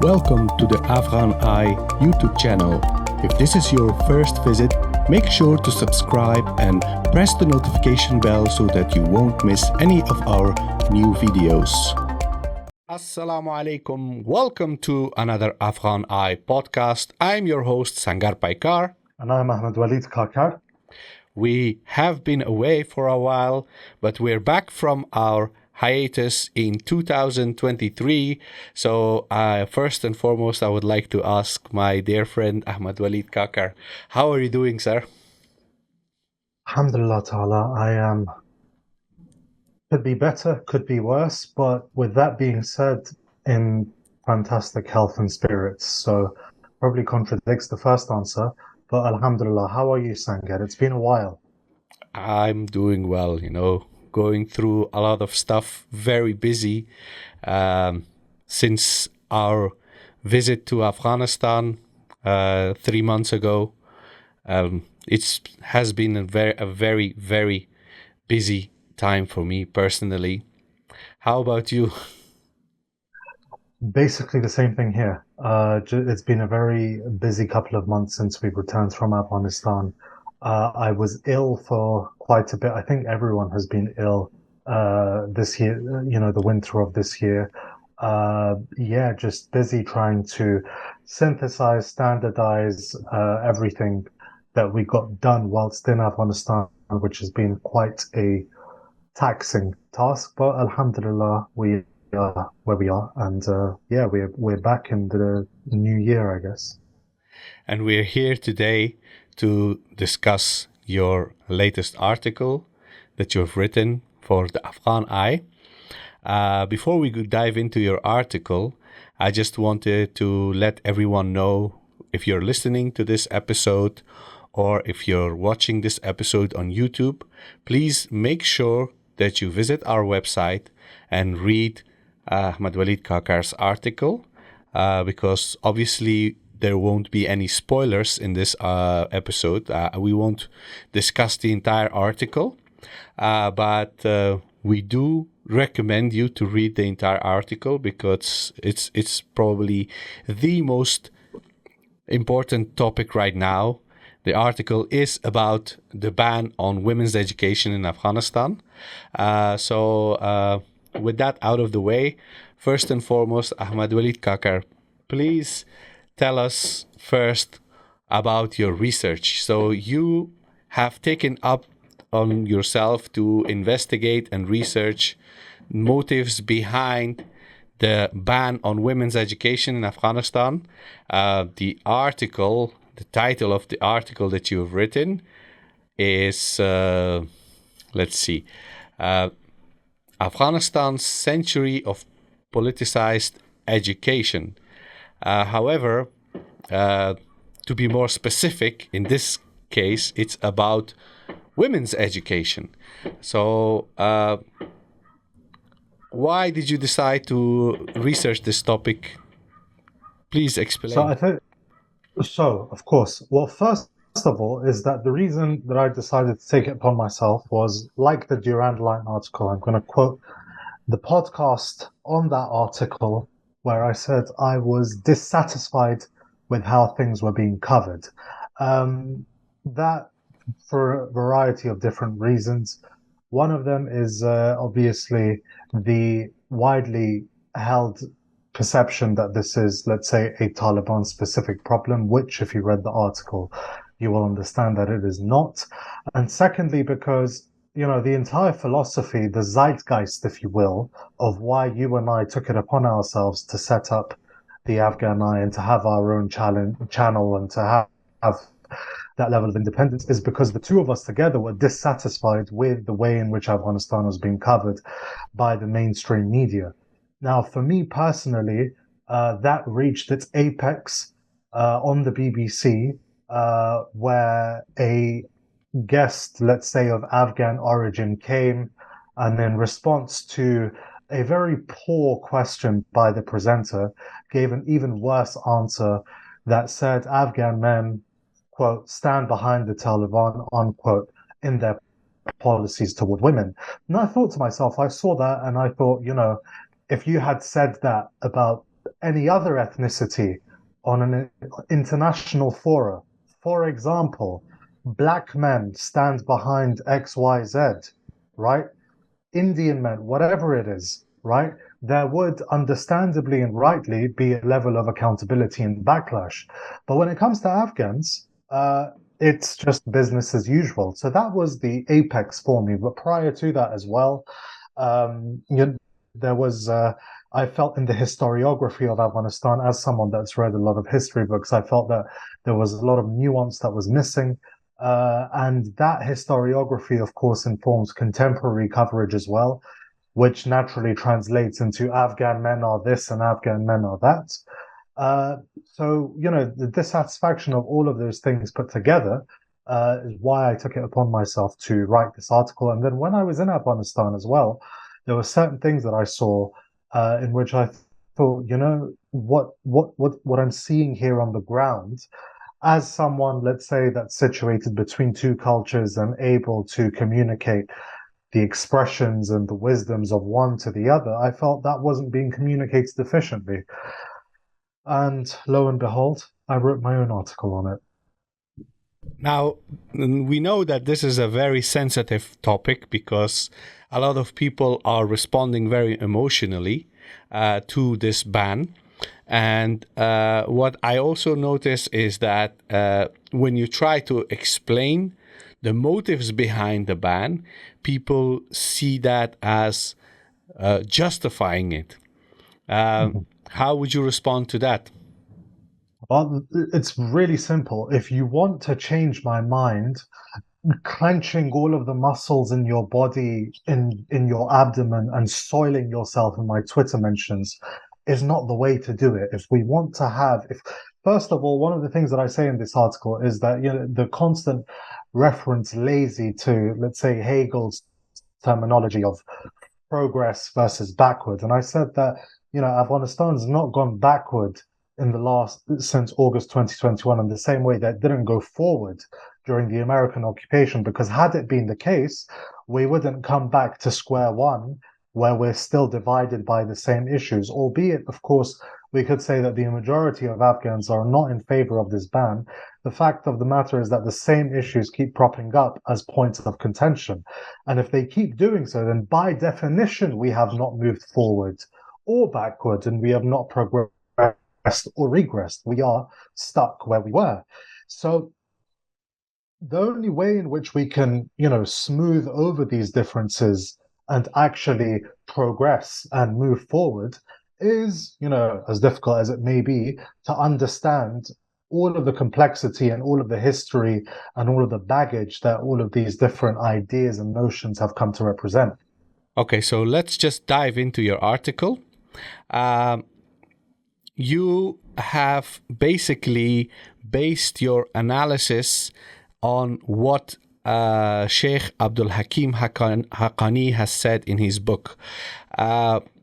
Welcome to the Afghan Eye YouTube channel. If this is your first visit, make sure to subscribe and press the notification bell so that you won't miss any of our new videos. Assalamu alaikum. Welcome to another Afghan Eye podcast. I'm your host Sangar. And I'm Ahmed-Waleed. We have been away for a while, but we're back from our hiatus in 2023. So first and foremost, I would like to ask my dear friend Ahmed-Waleed. How are you doing, sir? Alhamdulillah ta'ala, I am. Could be better, could be worse, but with that being said, in fantastic health and spirits. So probably contradicts the first answer, but alhamdulillah. How are you, Sangar? It's been a while. I'm doing well, going through a lot of stuff, very busy since our visit to Afghanistan 3 months ago. It has been a very, very busy time for me personally. How about you? Basically the same thing here. It's been a very busy couple of months since we returned from Afghanistan. I was ill for quite a bit. I think everyone has been ill this year, the winter of this year. Just busy trying to synthesize, standardize everything that we got done whilst in Afghanistan, which has been quite a taxing task. But alhamdulillah, we are where we are, and we're back in the new year, I guess. And we're here today to discuss your latest article that you've written for the Afghan Eye. Before we dive into your article, I just wanted to let everyone know, if you're listening to this episode or if you're watching this episode on YouTube, please make sure that you visit our website and read Ahmed-Waleed article, because obviously there won't be any spoilers in this episode. We won't discuss the entire article, but we do recommend you to read the entire article because it's probably the most important topic right now. The article is about the ban on women's education in Afghanistan. So with that out of the way, first and foremost, Ahmed-Waleed, please tell us first about your research. So you have taken up on yourself to investigate and research motives behind the ban on women's education in Afghanistan. The title of the article that you've written is, Afghanistan's Century of Politicized Education. However, to be more specific, in this case, it's about women's education. So, why did you decide to research this topic? Please explain. So, of course. Well, first of all, is that the reason that I decided to take it upon myself was, like the Durand Line article, I'm going to quote the podcast on that article where I said I was dissatisfied with how things were being covered. That for a variety of different reasons. One of them is obviously the widely held perception that this is, let's say, a Taliban specific problem, which if you read the article, you will understand that it is not. And secondly, because the entire philosophy, the zeitgeist, if you will, of why you and I took it upon ourselves to set up the Afghan Eye and to have our own channel and to have that level of independence is because the two of us together were dissatisfied with the way in which Afghanistan was being covered by the mainstream media. Now, for me personally, that reached its apex on the BBC, where a guest, let's say, of Afghan origin came, and in response to a very poor question by the presenter, gave an even worse answer that said Afghan men, quote, stand behind the Taliban, unquote, in their policies toward women. And I thought to myself, I saw that and I thought, if you had said that about any other ethnicity on an international fora. For example, black men stand behind XYZ, right? Indian men, whatever it is, right? There would understandably and rightly be a level of accountability and backlash. But when it comes to Afghans, it's just business as usual. So that was the apex for me. But prior to that as well, you know, there was, I felt in the historiography of Afghanistan, as someone that's read a lot of history books, I felt that there was a lot of nuance that was missing. And that historiography, of course, informs contemporary coverage as well, which naturally translates into Afghan men are this and Afghan men are that. So, the dissatisfaction of all of those things put together is why I took it upon myself to write this article. And then when I was in Afghanistan as well, there were certain things that I saw in which I thought, what I'm seeing here on the ground as someone, let's say, that's situated between two cultures and able to communicate the expressions and the wisdoms of one to the other, I felt that wasn't being communicated efficiently. And lo and behold, I wrote my own article on it. Now, we know that this is a very sensitive topic because a lot of people are responding very emotionally to this ban. And what I also notice is that when you try to explain the motives behind the ban, people see that as justifying it. How would you respond to that? Well, it's really simple. If you want to change my mind, clenching all of the muscles in your body, in your abdomen, and soiling yourself in my Twitter mentions is not the way to do it. If we want to have, if first of all, one of the things that I say in this article is that the constant reference lazy to, let's say, Hegel's terminology of progress versus backward. And I said that, Afghanistan's not gone backward since August 2021 in the same way that it didn't go forward during the American occupation, because had it been the case, we wouldn't come back to square one where we're still divided by the same issues, albeit, of course, we could say that the majority of Afghans are not in favor of this ban. The fact of the matter is that the same issues keep propping up as points of contention. And if they keep doing so, then by definition, we have not moved forward or backward, and we have not progressed or regressed. We are stuck where we were. So the only way in which we can, smooth over these differences and actually progress and move forward is, as difficult as it may be, to understand all of the complexity and all of the history and all of the baggage that all of these different ideas and notions have come to represent. Okay, so let's just dive into your article. You have basically based your analysis on what Sheikh Abdul Hakim Haqqani has said in his book.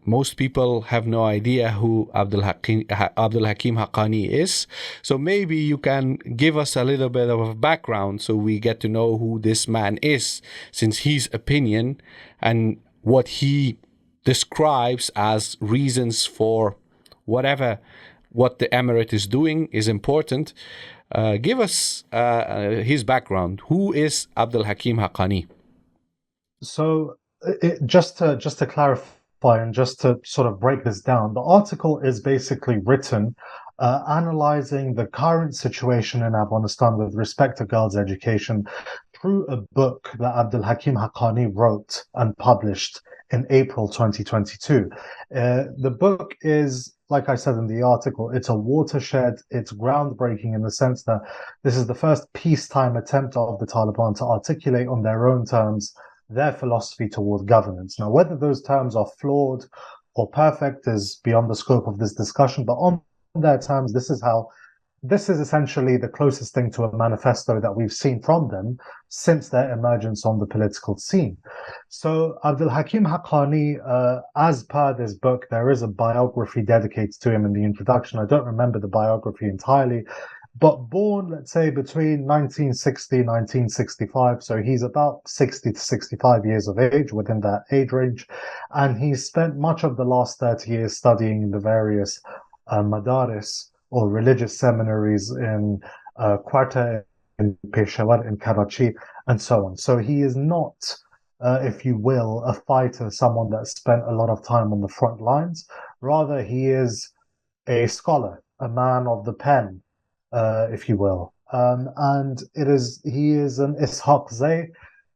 Most people have no idea who Abdul Hakim Haqqani is. So maybe you can give us a little bit of a background so we get to know who this man is, since his opinion and what he describes as reasons for what the emirate is doing is important. Give us his background. Who is Abdul Hakim Haqqani? So, just to clarify and just to sort of break this down, the article is basically written analyzing the current situation in Afghanistan with respect to girls' education through a book that Abdul Hakim Haqqani wrote and published in April 2022. The book is, like I said in the article, it's a watershed. It's groundbreaking in the sense that this is the first peacetime attempt of the Taliban to articulate on their own terms their philosophy toward governance. Now, whether those terms are flawed or perfect is beyond the scope of this discussion, but on their terms, this is essentially the closest thing to a manifesto that we've seen from them since their emergence on the political scene. So Abdul Hakim Haqqani, as per this book, there is a biography dedicated to him in the introduction. I don't remember the biography entirely, but born, let's say, between 1960 and 1965. So he's about 60 to 65 years of age, within that age range. And he spent much of the last 30 years studying in the various madaris or religious seminaries in Quetta, in Peshawar, in Karachi, and so on. So he is not, if you will, a fighter, someone that spent a lot of time on the front lines. Rather, he is a scholar, a man of the pen, if you will. And he is an Ishaq Zay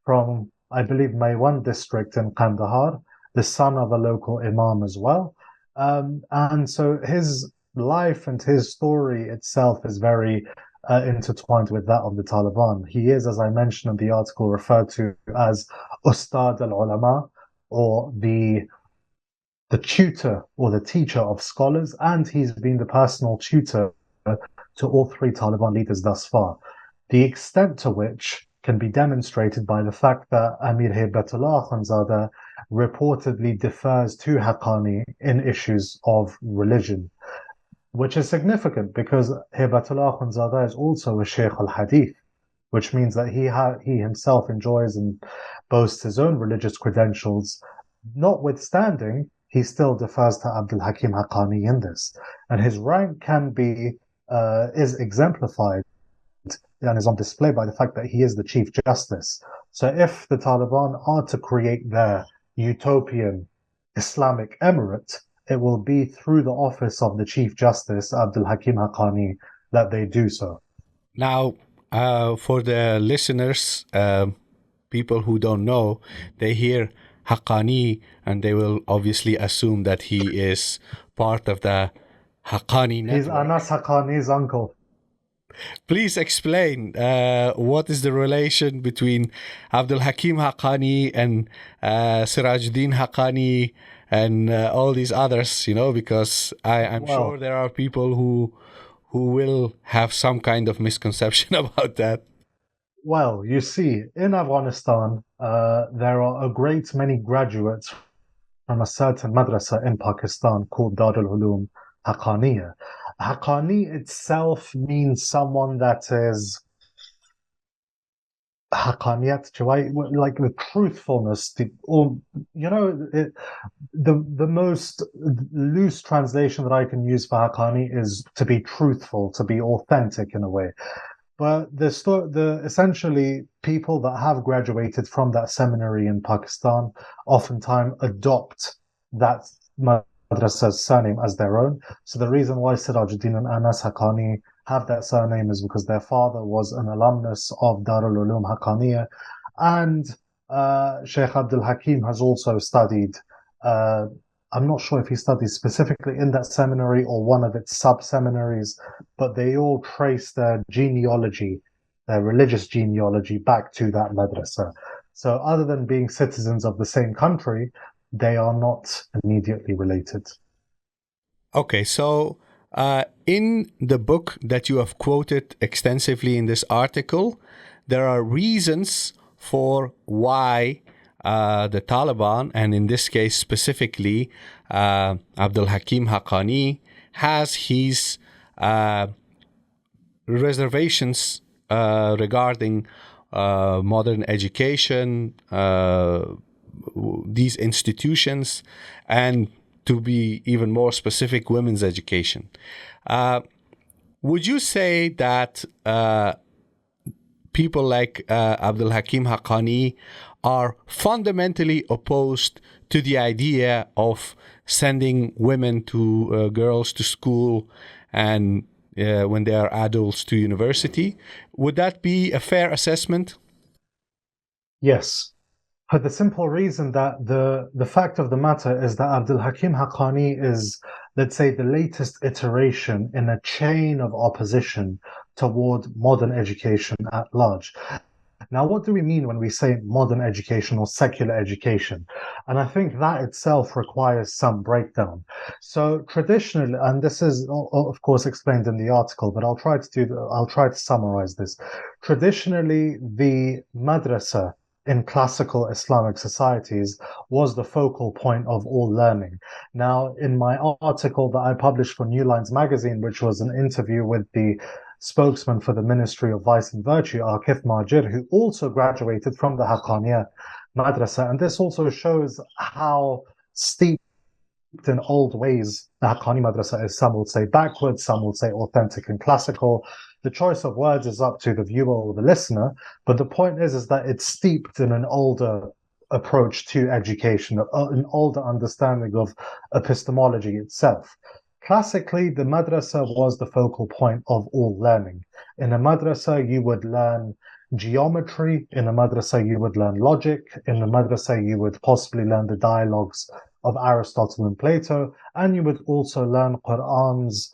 from, I believe, Maywan district in Kandahar, the son of a local imam as well. And so his life and his story itself is very intertwined with that of the Taliban. He is, as I mentioned in the article, referred to as Ustad al-Ulama, or the tutor or the teacher of scholars, and he's been the personal tutor to all three Taliban leaders thus far. The extent to which can be demonstrated by the fact that Amir Hibatullah Khanzada reportedly defers to Haqqani in issues of religion, which is significant because Hibatullah Khanzada is also a Sheikh al-Hadith, which means that he himself enjoys and boasts his own religious credentials. Notwithstanding, he still defers to Abdul Hakim Haqqani in this. And his rank is exemplified and is on display by the fact that he is the Chief Justice. So if the Taliban are to create their utopian Islamic emirate, it will be through the office of the Chief Justice, Abdul Hakim Haqqani, that they do so. Now, for the listeners, people who don't know, they hear Haqqani and they will obviously assume that he is part of the Haqqani network. He's Anas Haqqani's uncle. Please explain what is the relation between Abdul Hakim Haqqani and Sirajuddin Haqqani and all these others, because I'm sure there are people who will have some kind of misconception about that. Well, you see, in Afghanistan, there are a great many graduates from a certain madrasa in Pakistan called Darul Uloom Haqqaniya. Haqqani itself means someone that is Haqqaniyat, like the truthfulness, the most loose translation that I can use for Haqqani is to be truthful, to be authentic in a way. But essentially people that have graduated from that seminary in Pakistan oftentimes adopt that madrasa's surname as their own. So the reason why Sirajuddin and Anas Haqqani have that surname is because their father was an alumnus of Darul Uloom Haqqaniya, and Sheikh Abdul Hakim has also studied. I'm not sure if he studied specifically in that seminary or one of its sub-seminaries, but they all trace their genealogy, their religious genealogy, back to that madrasa. So other than being citizens of the same country, they are not immediately related. Okay, so in the book that you have quoted extensively in this article, there are reasons for why the Taliban, and in this case specifically Abdul Hakim Haqqani, has his reservations regarding modern education, these institutions, and to be even more specific, women's education. Would you say that people like Abdul Hakim Haqqani are fundamentally opposed to the idea of sending women to girls to school and when they are adults to university? Would that be a fair assessment? Yes. For the simple reason that the fact of the matter is that Abdul Hakim Haqqani is, let's say, the latest iteration in a chain of opposition toward modern education at large. Now, what do we mean when we say modern education or secular education? And I think that itself requires some breakdown. So traditionally, and this is of course explained in the article, but I'll try to summarize this. Traditionally, the madrasa in classical Islamic societies was the focal point of all learning. Now, in my article that I published for New Lines magazine, which was an interview with the spokesman for the Ministry of Vice and Virtue, Akif Majir, who also graduated from the Haqqaniya Madrasa. And this also shows how steep in old ways. The Haqqani madrasa is, some would say, backwards, some would say authentic and classical. The choice of words is up to the viewer or the listener, but the point is that it's steeped in an older approach to education, an older understanding of epistemology itself. Classically, the madrasa was the focal point of all learning. In a madrasa, you would learn geometry. In a madrasa, you would learn logic. In a madrasa, you would possibly learn the dialogues of Aristotle and Plato, and you would also learn Quran's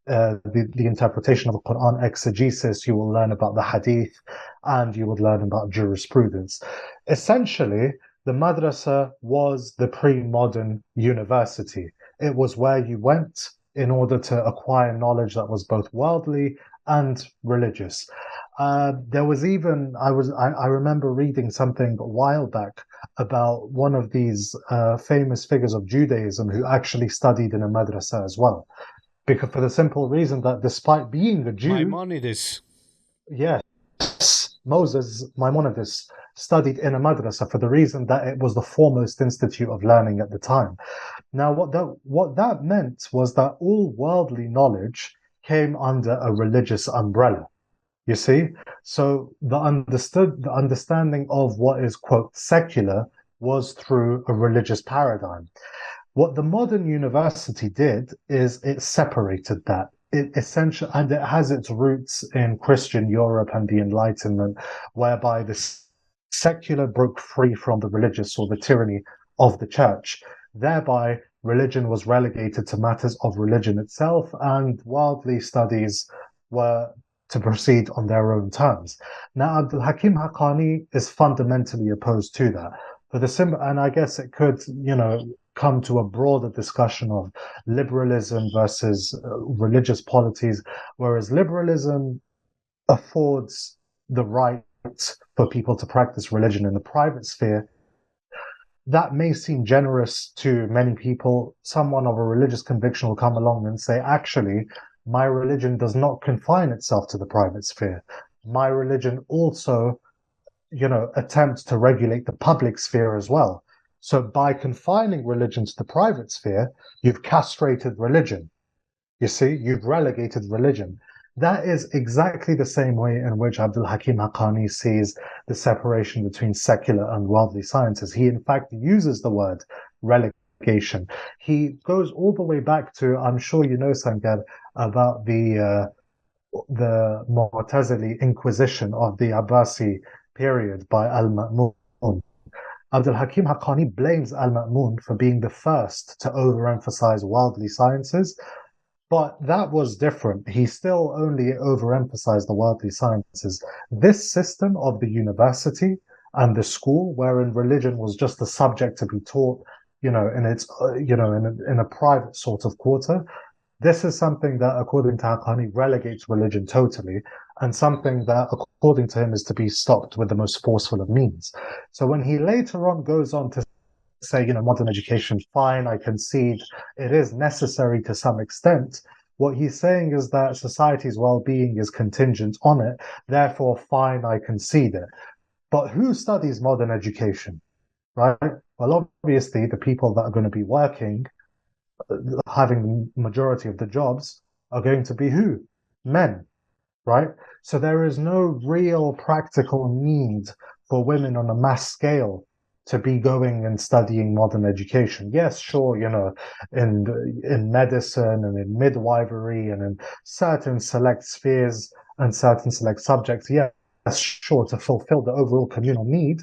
the interpretation of the Quran, exegesis. You will learn about the Hadith, and you would learn about jurisprudence. Essentially, the madrasa was the pre-modern university. It was where you went in order to acquire knowledge that was both worldly and religious. There was even I remember reading something a while back about one of these famous figures of Judaism who actually studied in a madrasa as well, because for the simple reason that despite being a Jew, Maimonides. yes, Moses Maimonides studied in a madrasa for the reason that it was the foremost institute of learning at the time. Now, what that meant was that all worldly knowledge came under a religious umbrella. You see, so the understanding of what is, quote, secular was through a religious paradigm. What the modern university did is it separated that. It essentially, and it has its roots in Christian Europe and the Enlightenment, whereby the secular broke free from the religious or the tyranny of the church. Thereby, religion was relegated to matters of religion itself, and worldly studies were to proceed on their own terms. Now, Abdul Hakim Haqqani is fundamentally opposed to that. For the simple, and I guess it could, come to a broader discussion of liberalism versus religious polities, whereas liberalism affords the right for people to practice religion in the private sphere. That may seem generous to many people. Someone of a religious conviction will come along and say, actually, my religion does not confine itself to the private sphere. My religion also, attempts to regulate the public sphere as well. So by confining religion to the private sphere, you've castrated religion. You see, you've relegated religion. That is exactly the same way in which Abdul Hakim Haqqani sees the separation between secular and worldly sciences. He, in fact, uses the word relegation. He goes all the way back to, I'm sure you know, Sangar, about the Mu'tazili Inquisition of the Abbasi period by Al-Ma'mun. Abdul Hakim Haqqani blames Al-Ma'mun for being the first to overemphasize worldly sciences, but that was different. He still only overemphasized the worldly sciences. This system of the university and the school, wherein religion was just a subject to be taught, in its, in a private sort of quarter, this is something that, according to Haqqani, relegates religion totally, and something that, according to him, is to be stopped with the most forceful of means. So when he later on goes on to say, modern education, fine, I concede, it is necessary to some extent. What he's saying is that society's well-being is contingent on it, therefore, fine, I concede it. But who studies modern education, right? Well, obviously, the people that are going to be working, having the majority of the jobs, are going to be who? Men, right? So there is no real practical need for women on a mass scale to be going and studying modern education. Yes, sure, in medicine and in midwifery and in certain select spheres and certain select subjects, yes, sure, to fulfill the overall communal need.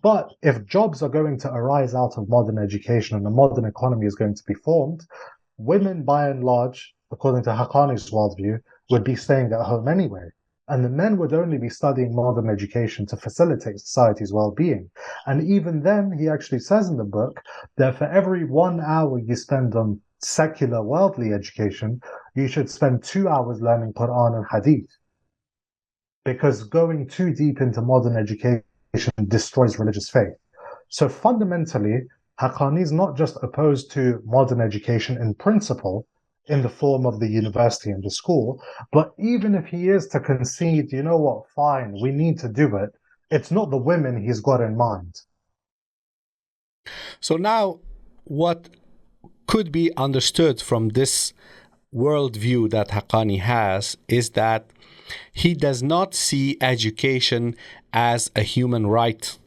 But if jobs are going to arise out of modern education and a modern economy is going to be formed, women, by and large, according to Haqqani's worldview, would be staying at home anyway. And the men would only be studying modern education to facilitate society's well-being. And even then, he actually says in the book that for every 1 hour you spend on secular worldly education, you should spend 2 hours learning Quran and Hadith. Because going too deep into modern education destroys religious faith. So fundamentally, Haqqani is not just opposed to modern education in principle, in the form of the university and the school, but even if he is to concede, you know what, fine, we need to do it, it's not the women he's got in mind. So now, what could be understood from this worldview that Haqqani has is that he does not see education as a human right.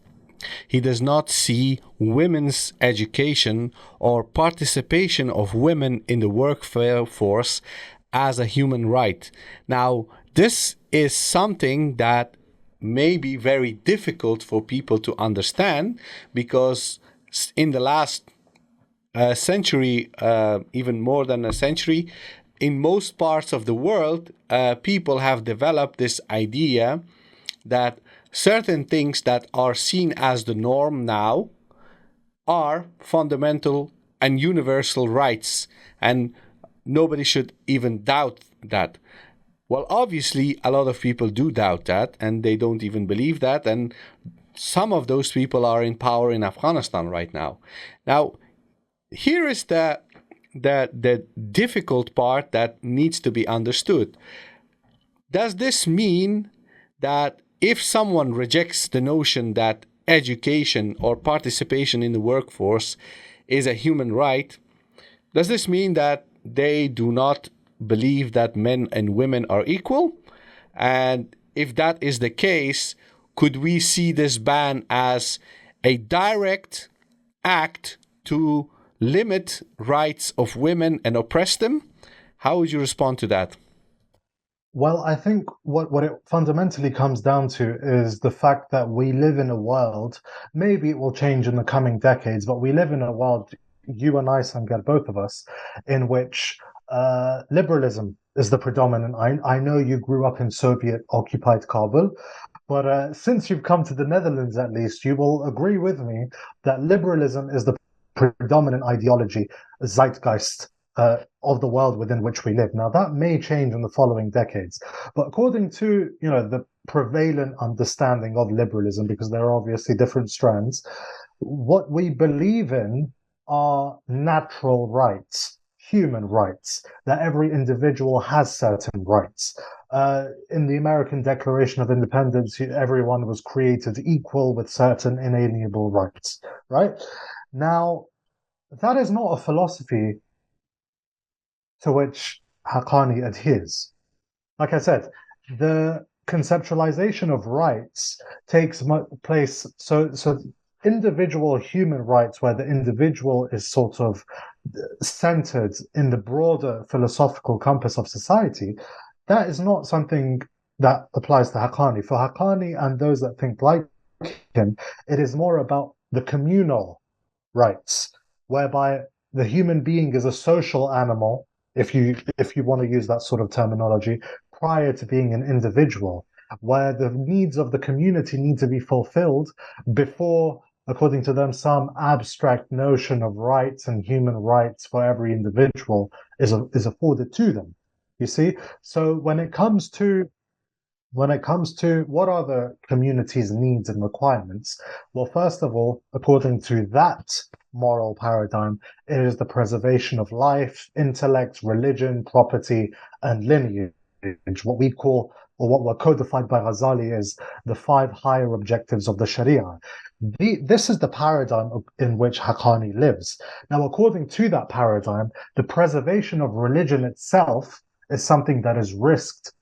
He does not see women's education or participation of women in the workforce as a human right. Now, this is something that may be very difficult for people to understand, because in the last century, even more than a century, in most parts of the world, people have developed this idea that certain things that are seen as the norm now are fundamental and universal rights, and nobody should even doubt that. Well, obviously, a lot of people do doubt that, and they don't even believe that, and some of those people are in power in Afghanistan right now. Now, here is the difficult part that needs to be understood. Does this mean that if someone rejects the notion that education or participation in the workforce is a human right, does this mean that they do not believe that men and women are equal? And if that is the case, could we see this ban as a direct act to limit rights of women and oppress them? How would you respond to that? Well, I think what it fundamentally comes down to is the fact that we live in a world, maybe it will change in the coming decades, but we live in a world, you and I, Sangar, both of us, in which liberalism is the predominant. I know you grew up in Soviet-occupied Kabul, but since you've come to the Netherlands, at least, you will agree with me that liberalism is the predominant ideology, zeitgeist of the world within which we live. Now, that may change in the following decades, but according to the prevalent understanding of liberalism, because there are obviously different strands, what we believe in are natural rights, human rights, that every individual has certain rights. In the American Declaration of Independence, everyone was created equal with certain inalienable rights, right? Now, that is not a philosophy to which Haqqani adheres. Like I said, the conceptualization of rights takes place. So individual human rights, where the individual is sort of centered in the broader philosophical compass of society, that is not something that applies to Haqqani. For Haqqani and those that think like him, it is more about the communal rights, whereby the human being is a social animal, if you want to use that sort of terminology, prior to being an individual, where the needs of the community need to be fulfilled before, according to them, some abstract notion of rights and human rights for every individual is afforded to them. You see? So when it comes to what are the community's needs and requirements, well, first of all, according to that moral paradigm, it is the preservation of life, intellect, religion, property, and lineage, what we call, or what were codified by Ghazali as the 5 higher objectives of the Sharia. This is the paradigm in which Haqqani lives. Now, according to that paradigm, the preservation of religion itself is something that is risked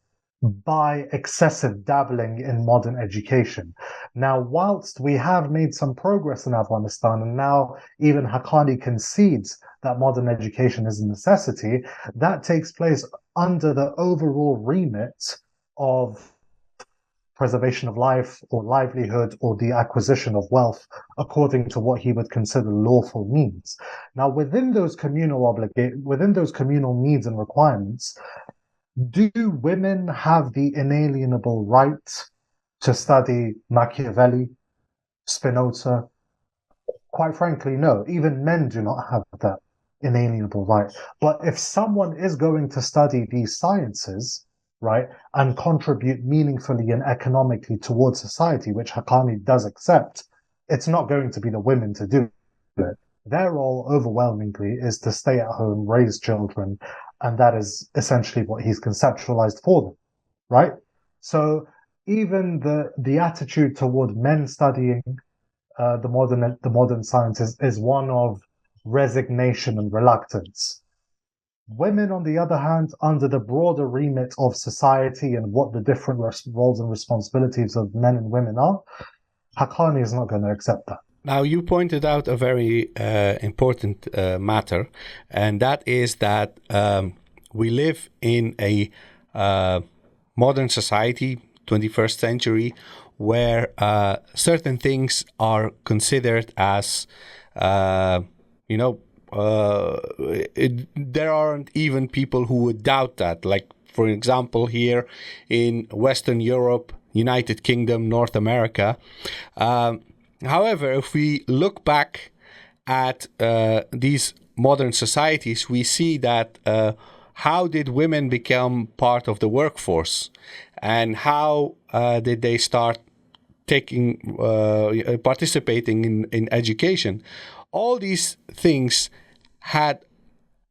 by excessive dabbling in modern education. Now, whilst we have made some progress in Afghanistan, and now even Haqqani concedes that modern education is a necessity, that takes place under the overall remit of preservation of life or livelihood or the acquisition of wealth according to what he would consider lawful means. Now, within those communal needs and requirements, do women have the inalienable right to study Machiavelli, Spinoza? Quite frankly, no. Even men do not have that inalienable right. But if someone is going to study these sciences, right, and contribute meaningfully and economically towards society, which Haqqani does accept, it's not going to be the women to do it. Their role overwhelmingly is to stay at home, raise children, and that is essentially what he's conceptualized for them, right? So even the attitude toward men studying the modern sciences is one of resignation and reluctance. Women, on the other hand, under the broader remit of society and what the different roles and responsibilities of men and women are, Haqqani is not going to accept that. Now, you pointed out a very important matter, and that is that we live in a modern society, 21st century, where certain things are considered as, there aren't even people who would doubt that. Like, for example, here in Western Europe, United Kingdom, North America. However, if we look back at these modern societies, we see that how did women become part of the workforce, and how did they start participating in education? All these things had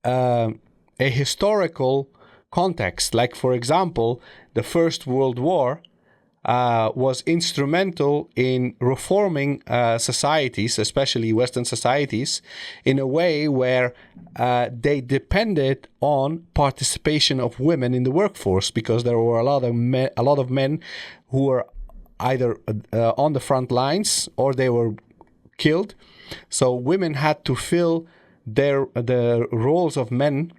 a historical context. Like, for example, the First World War was instrumental in reforming societies, especially Western societies, in a way where they depended on participation of women in the workforce, because there were a lot of men who were either on the front lines or they were killed. So women had to fill the roles of men,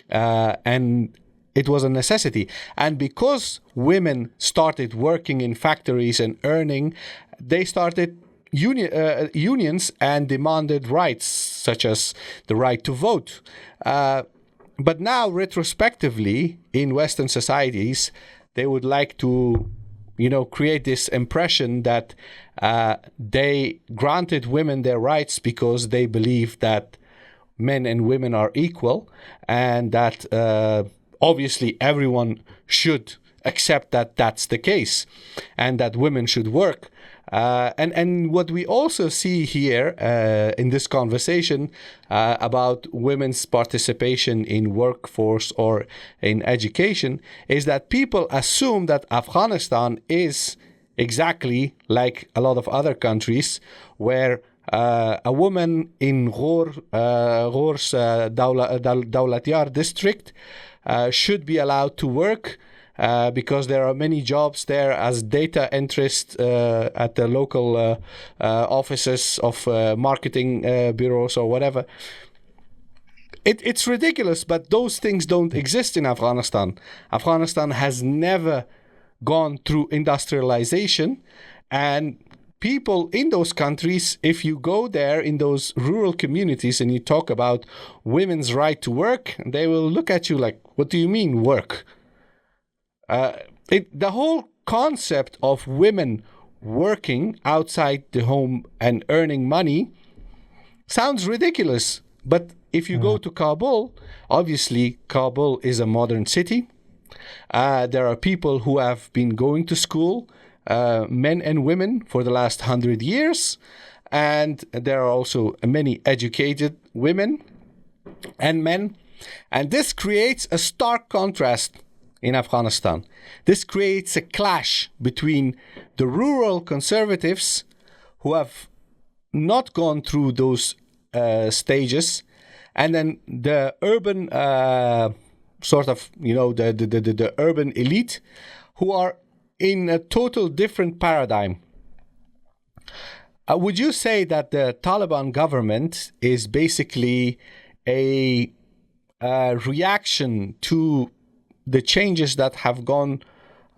and it was a necessity. And because women started working in factories and earning, they started unions and demanded rights, such as the right to vote. But now, retrospectively, in Western societies, they would like to, create this impression that they granted women their rights because they believe that men and women are equal, and that obviously everyone should accept that that's the case, and that women should work. And what we also see here in this conversation about women's participation in workforce or in education is that people assume that Afghanistan is exactly like a lot of other countries where a woman in Ghor's Dawlatyar district should be allowed to work because there are many jobs there as data entrist at the local offices of marketing bureaus or whatever. It's ridiculous, but those things don't exist in Afghanistan. Afghanistan has never gone through industrialization, and people in those countries, if you go there in those rural communities and you talk about women's right to work, they will look at you like, what do you mean work? The whole concept of women working outside the home and earning money sounds ridiculous. But if you go to Kabul, obviously Kabul is a modern city. There are people who have been going to school, men and women, for the last 100 years. And there are also many educated women and men. And this creates a stark contrast in Afghanistan. This creates a clash between the rural conservatives who have not gone through those stages, and then the urban the urban elite who are in a total different paradigm. Would you say that the Taliban government is basically a reaction to the changes that have gone,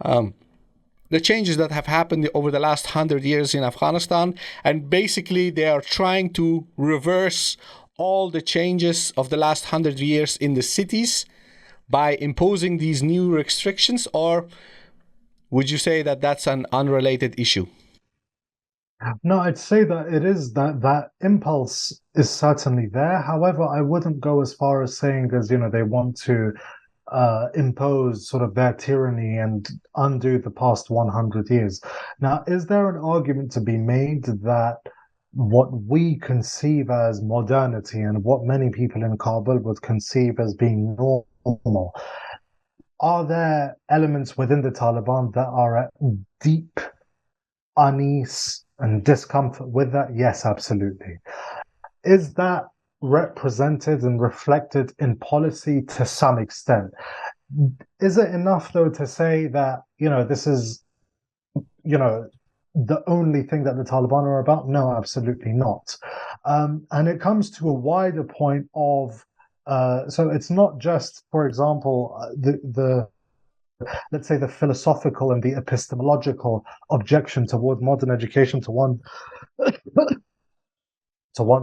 the changes that have happened over the last 100 years in Afghanistan, and basically they are trying to reverse all the changes of the last 100 years in the cities by imposing these new restrictions? Or would you say that that's an unrelated issue? No, I'd say that it is that impulse is certainly there. However, I wouldn't go as far as saying as, they want to impose sort of their tyranny and undo the past 100 years. Now, is there an argument to be made that what we conceive as modernity and what many people in Kabul would conceive as being normal, are there elements within the Taliban that are at deep unease and discomfort with that? Yes, absolutely. Is that represented and reflected in policy to some extent. Is it enough, though, to say that, this is, the only thing that the Taliban are about? No, absolutely not. And it comes to a wider point of, so it's not just, for example, the let's say the philosophical and the epistemological objection toward modern education to one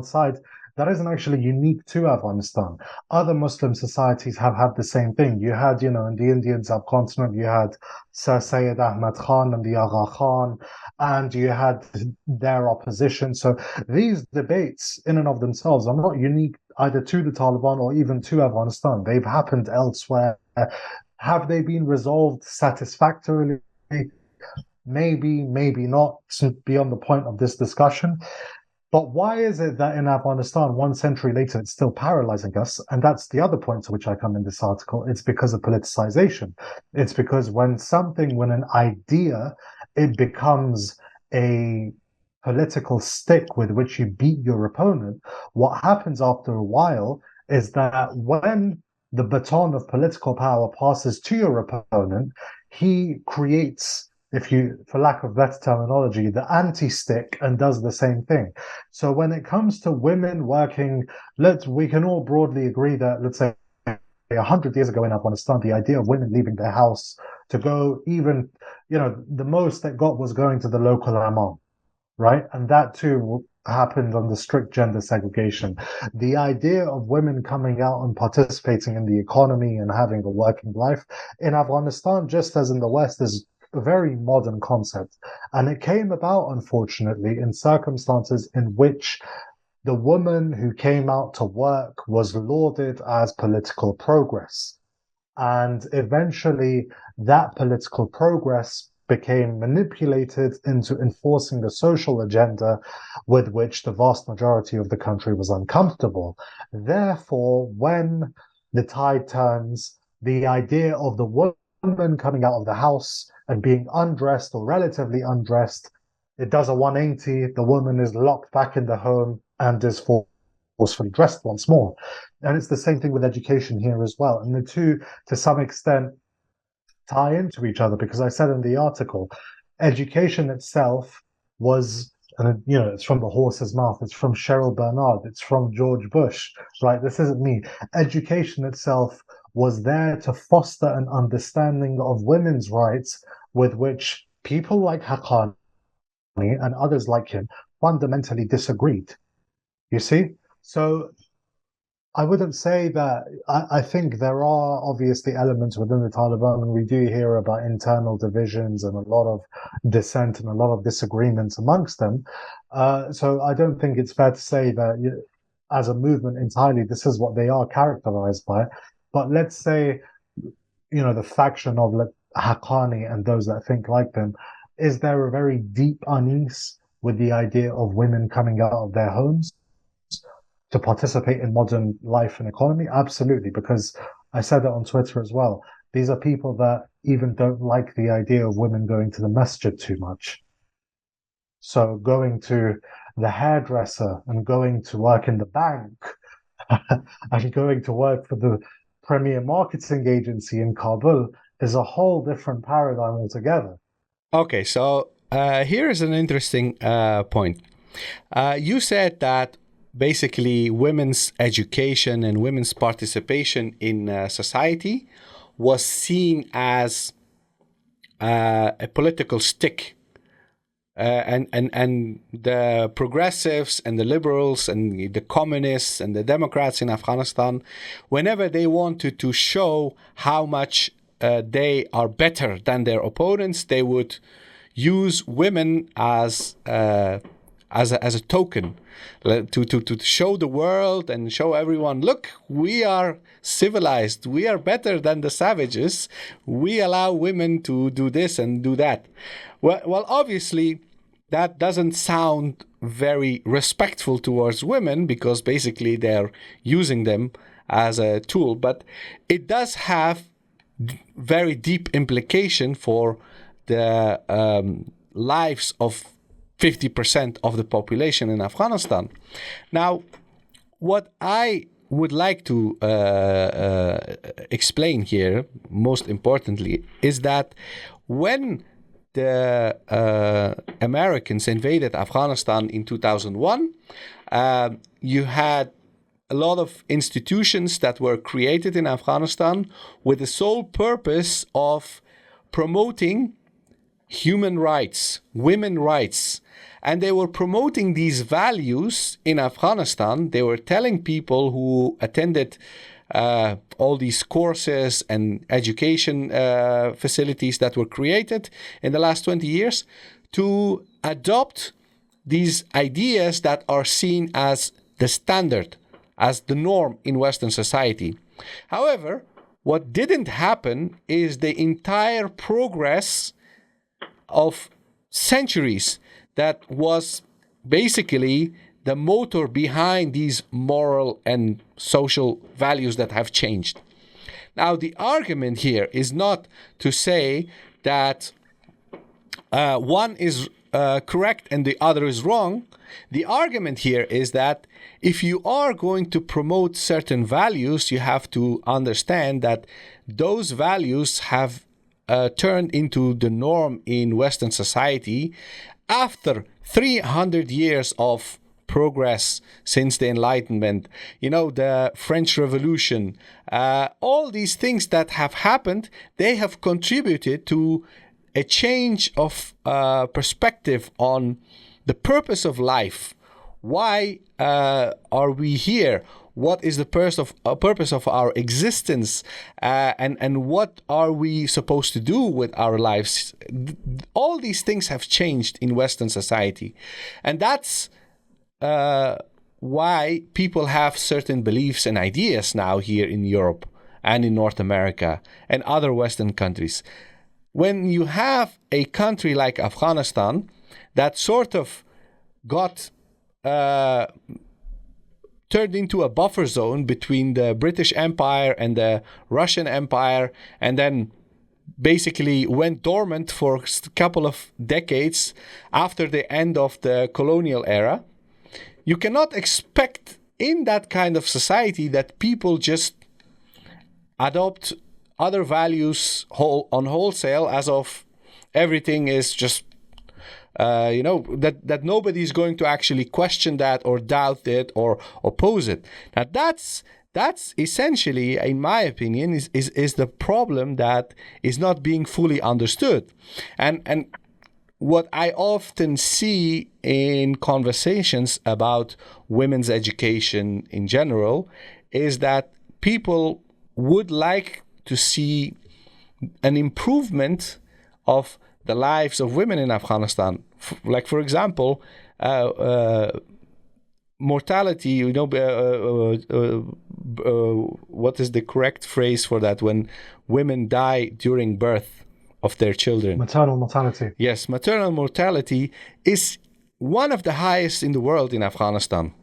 side. That isn't actually unique to Afghanistan. Other Muslim societies have had the same thing. You had, in the Indian subcontinent, you had Sir Syed Ahmed Khan and the Agha Khan, and you had their opposition. So these debates, in and of themselves, are not unique either to the Taliban or even to Afghanistan. They've happened elsewhere. Have they been resolved satisfactorily? Maybe, maybe not, beyond the point of this discussion. But why is it that in Afghanistan, 1 century later, it's still paralyzing us? And that's the other point to which I come in this article. It's because of politicization. It's because when an idea, it becomes a political stick with which you beat your opponent, what happens after a while is that when the baton of political power passes to your opponent, he creates, for lack of better terminology, the anti-stick and does the same thing. So when it comes to women working, we can all broadly agree that, let's say, 100 years ago in Afghanistan, the idea of women leaving their house to go even, the most they got was going to the local imam, right? And that too happened under strict gender segregation. The idea of women coming out and participating in the economy and having a working life in Afghanistan, just as in the West, is a very modern concept. And it came about, unfortunately, in circumstances in which the woman who came out to work was lauded as political progress. And eventually, that political progress became manipulated into enforcing a social agenda with which the vast majority of the country was uncomfortable. Therefore, when the tide turns, the idea of the woman coming out of the house and being undressed or relatively undressed, it does a 180, the woman is locked back in the home and is forcefully dressed once more. And it's the same thing with education here as well. And the two, to some extent, tie into each other, because I said in the article, education itself was, and it's from the horse's mouth, it's from Cheryl Bernard, it's from George Bush, right? This isn't me. Education itself was there to foster an understanding of women's rights with which people like Haqqani and others like him fundamentally disagreed. You see? So I wouldn't say that. I think there are obviously elements within the Taliban, and we do hear about internal divisions and a lot of dissent and a lot of disagreements amongst them. So I don't think it's fair to say that as a movement entirely, this is what they are characterized by. But let's say, the faction of Haqqani and those that think like them, is there a very deep unease with the idea of women coming out of their homes to participate in modern life and economy? Absolutely, because I said that on Twitter as well. These are people that even don't like the idea of women going to the masjid too much. So going to the hairdresser and going to work in the bank and going to work for the premier marketing agency in Kabul is a whole different paradigm altogether. Okay, so here is an interesting point. You said that basically women's education and women's participation in society was seen as a political stick. And the progressives and the liberals and the communists and the Democrats in Afghanistan, whenever they wanted to show how much they are better than their opponents, they would use women as a token to show the world and show everyone, look, we are civilized, we are better than the savages, we allow women to do this and do that. Well, obviously, that doesn't sound very respectful towards women, because basically they're using them as a tool, but it does have very deep implication for the lives of 50% of the population in Afghanistan. Now, what I would like to explain here, most importantly, is that when the Americans invaded Afghanistan in 2001, you had a lot of institutions that were created in Afghanistan with the sole purpose of promoting human rights, women's rights. And they were promoting these values in Afghanistan. They were telling people who attended all these courses and education facilities that were created in the last 20 years to adopt these ideas that are seen as the standard, as the norm in Western society. However, what didn't happen is the entire progress of centuries that was basically the motor behind these moral and social values that have changed. Now, the argument here is not to say that one is correct and the other is wrong. The argument here is that if you are going to promote certain values, you have to understand that those values have turned into the norm in Western society after 300 years of progress since the Enlightenment, the French Revolution, all these things that have happened, they have contributed to a change of perspective on the purpose of life. Why are we here? What is the purpose of our existence? And what are we supposed to do with our lives? All these things have changed in Western society. And that's why people have certain beliefs and ideas now here in Europe and in North America and other Western countries. When you have a country like Afghanistan that sort of got turned into a buffer zone between the British Empire and the Russian Empire, and then basically went dormant for a couple of decades after the end of the colonial era, you cannot expect in that kind of society that people just adopt other values on wholesale as of everything is just that nobody is going to actually question that or doubt it or oppose it. Now that's essentially, in my opinion, is the problem that is not being fully understood. And what I often see in conversations about women's education in general is that people would like to see an improvement of the lives of women in Afghanistan. Like, for example, mortality, what is the correct phrase for that when women die during birth of their children? Maternal mortality. Yes, maternal mortality is one of the highest in the world in Afghanistan.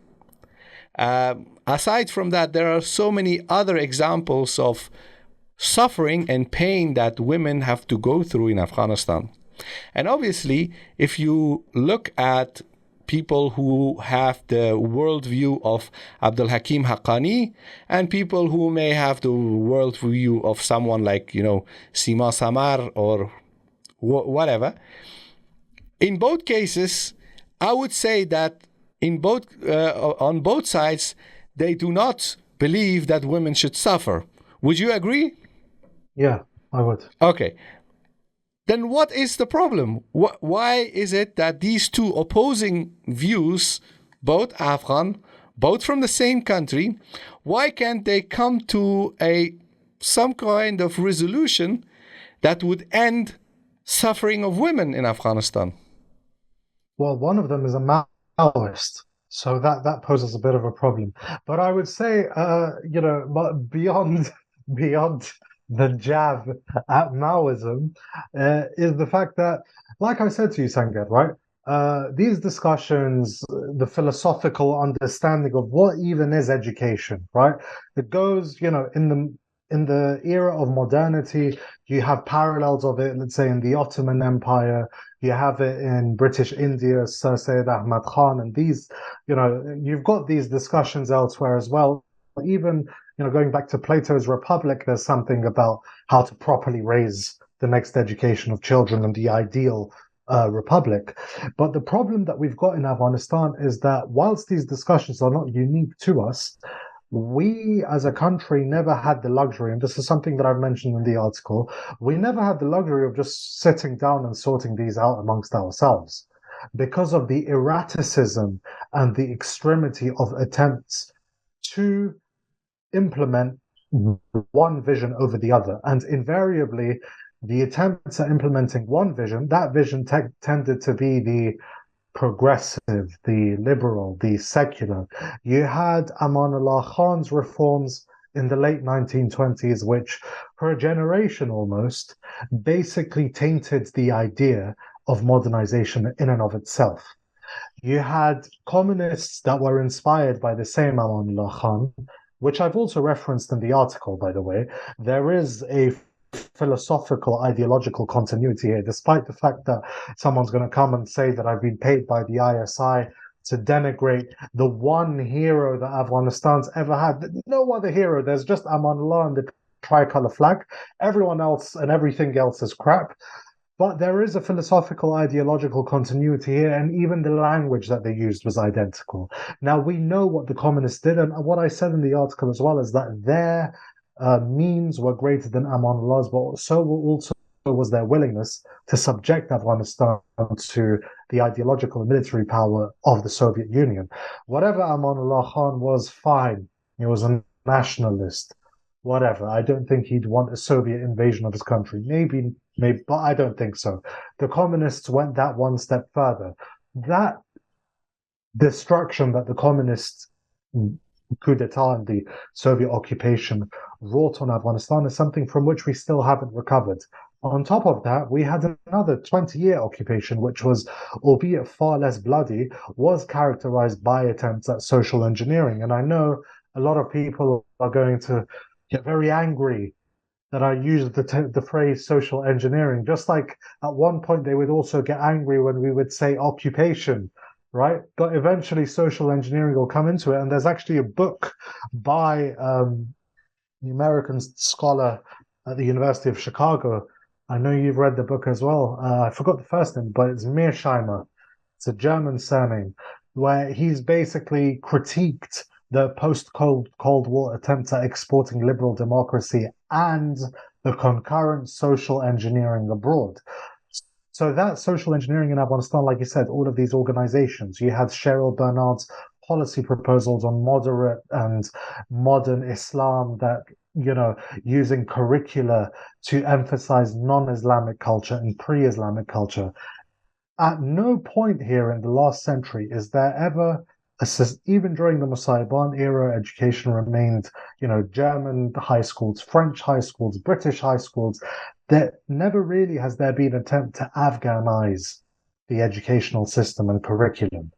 Aside from that, there are so many other examples of suffering and pain that women have to go through in Afghanistan. And obviously, if you look at people who have the worldview of Hakim Haqqani and people who may have the worldview of someone like, Sima Samar or whatever, in both cases, I would say that on both sides, they do not believe that women should suffer. Would you agree? Yeah, I would. Okay. Then what is the problem? Why is it that these two opposing views, both Afghan, both from the same country, why can't they come to some kind of resolution that would end suffering of women in Afghanistan? Well, one of them is a Maoist, so that poses a bit of a problem. But I would say, beyond the jab at Maoism is the fact that, like I said to you, Sangar, right? These discussions, the philosophical understanding of what even is education, right? It goes, in in the era of modernity, you have parallels of it, let's say in the Ottoman Empire, you have it in British India, Sir Syed Ahmad Khan, and these, you've got these discussions elsewhere as well. Even, going back to Plato's Republic, there's something about how to properly raise the next education of children and the ideal republic. But the problem that we've got in Afghanistan is that whilst these discussions are not unique to us, we as a country never had the luxury, and this is something that I've mentioned in the article, we never had the luxury of just sitting down and sorting these out amongst ourselves because of the erraticism and the extremity of attempts to implement one vision over the other. And invariably, the attempts at implementing one vision, that vision tended to be the progressive, the liberal, the secular. You had Amanullah Khan's reforms in the late 1920s, which for a generation almost basically tainted the idea of modernization in and of itself. You had communists that were inspired by the same Amanullah Khan, which I've also referenced in the article, by the way. There is a philosophical, ideological continuity here, despite the fact that someone's going to come and say that I've been paid by the ISI to denigrate the one hero that Afghanistan's ever had. No other hero. There's just Amanullah and the tricolor flag. Everyone else and everything else is crap. But there is a philosophical, ideological continuity here, and even the language that they used was identical. Now, we know what the communists did, and what I said in the article as well is that their means were greater than Amanullah's, but so also was their willingness to subject Afghanistan to the ideological and military power of the Soviet Union. Whatever Amanullah Khan was, fine. He was a nationalist. Whatever. I don't think he'd want a Soviet invasion of his country. Maybe, but I don't think so. The communists went that one step further. That destruction that the communists coup d'etat and the Soviet occupation wrought on Afghanistan is something from which we still haven't recovered. On top of that, we had another 20-year occupation, which was, albeit far less bloody, was characterized by attempts at social engineering. And I know a lot of people are going to get very angry that I used the phrase social engineering, just like at one point they would also get angry when we would say occupation, right? But eventually social engineering will come into it. And there's actually a book by the American scholar at the University of Chicago. I know you've read the book as well. I forgot the first name, but it's Mearsheimer. It's a German surname, where he's basically critiqued the post-Cold War attempts at exporting liberal democracy and the concurrent social engineering abroad. So that social engineering in Afghanistan, like you said, all of these organizations, you had Cheryl Bernard's policy proposals on moderate and modern Islam that, using curricula to emphasize non-Islamic culture and pre-Islamic culture. At no point here in the last century is there ever even during the Musaiban era, education remained, German high schools, French high schools, British high schools. There never really has there been an attempt to Afghanize the educational system and curriculum.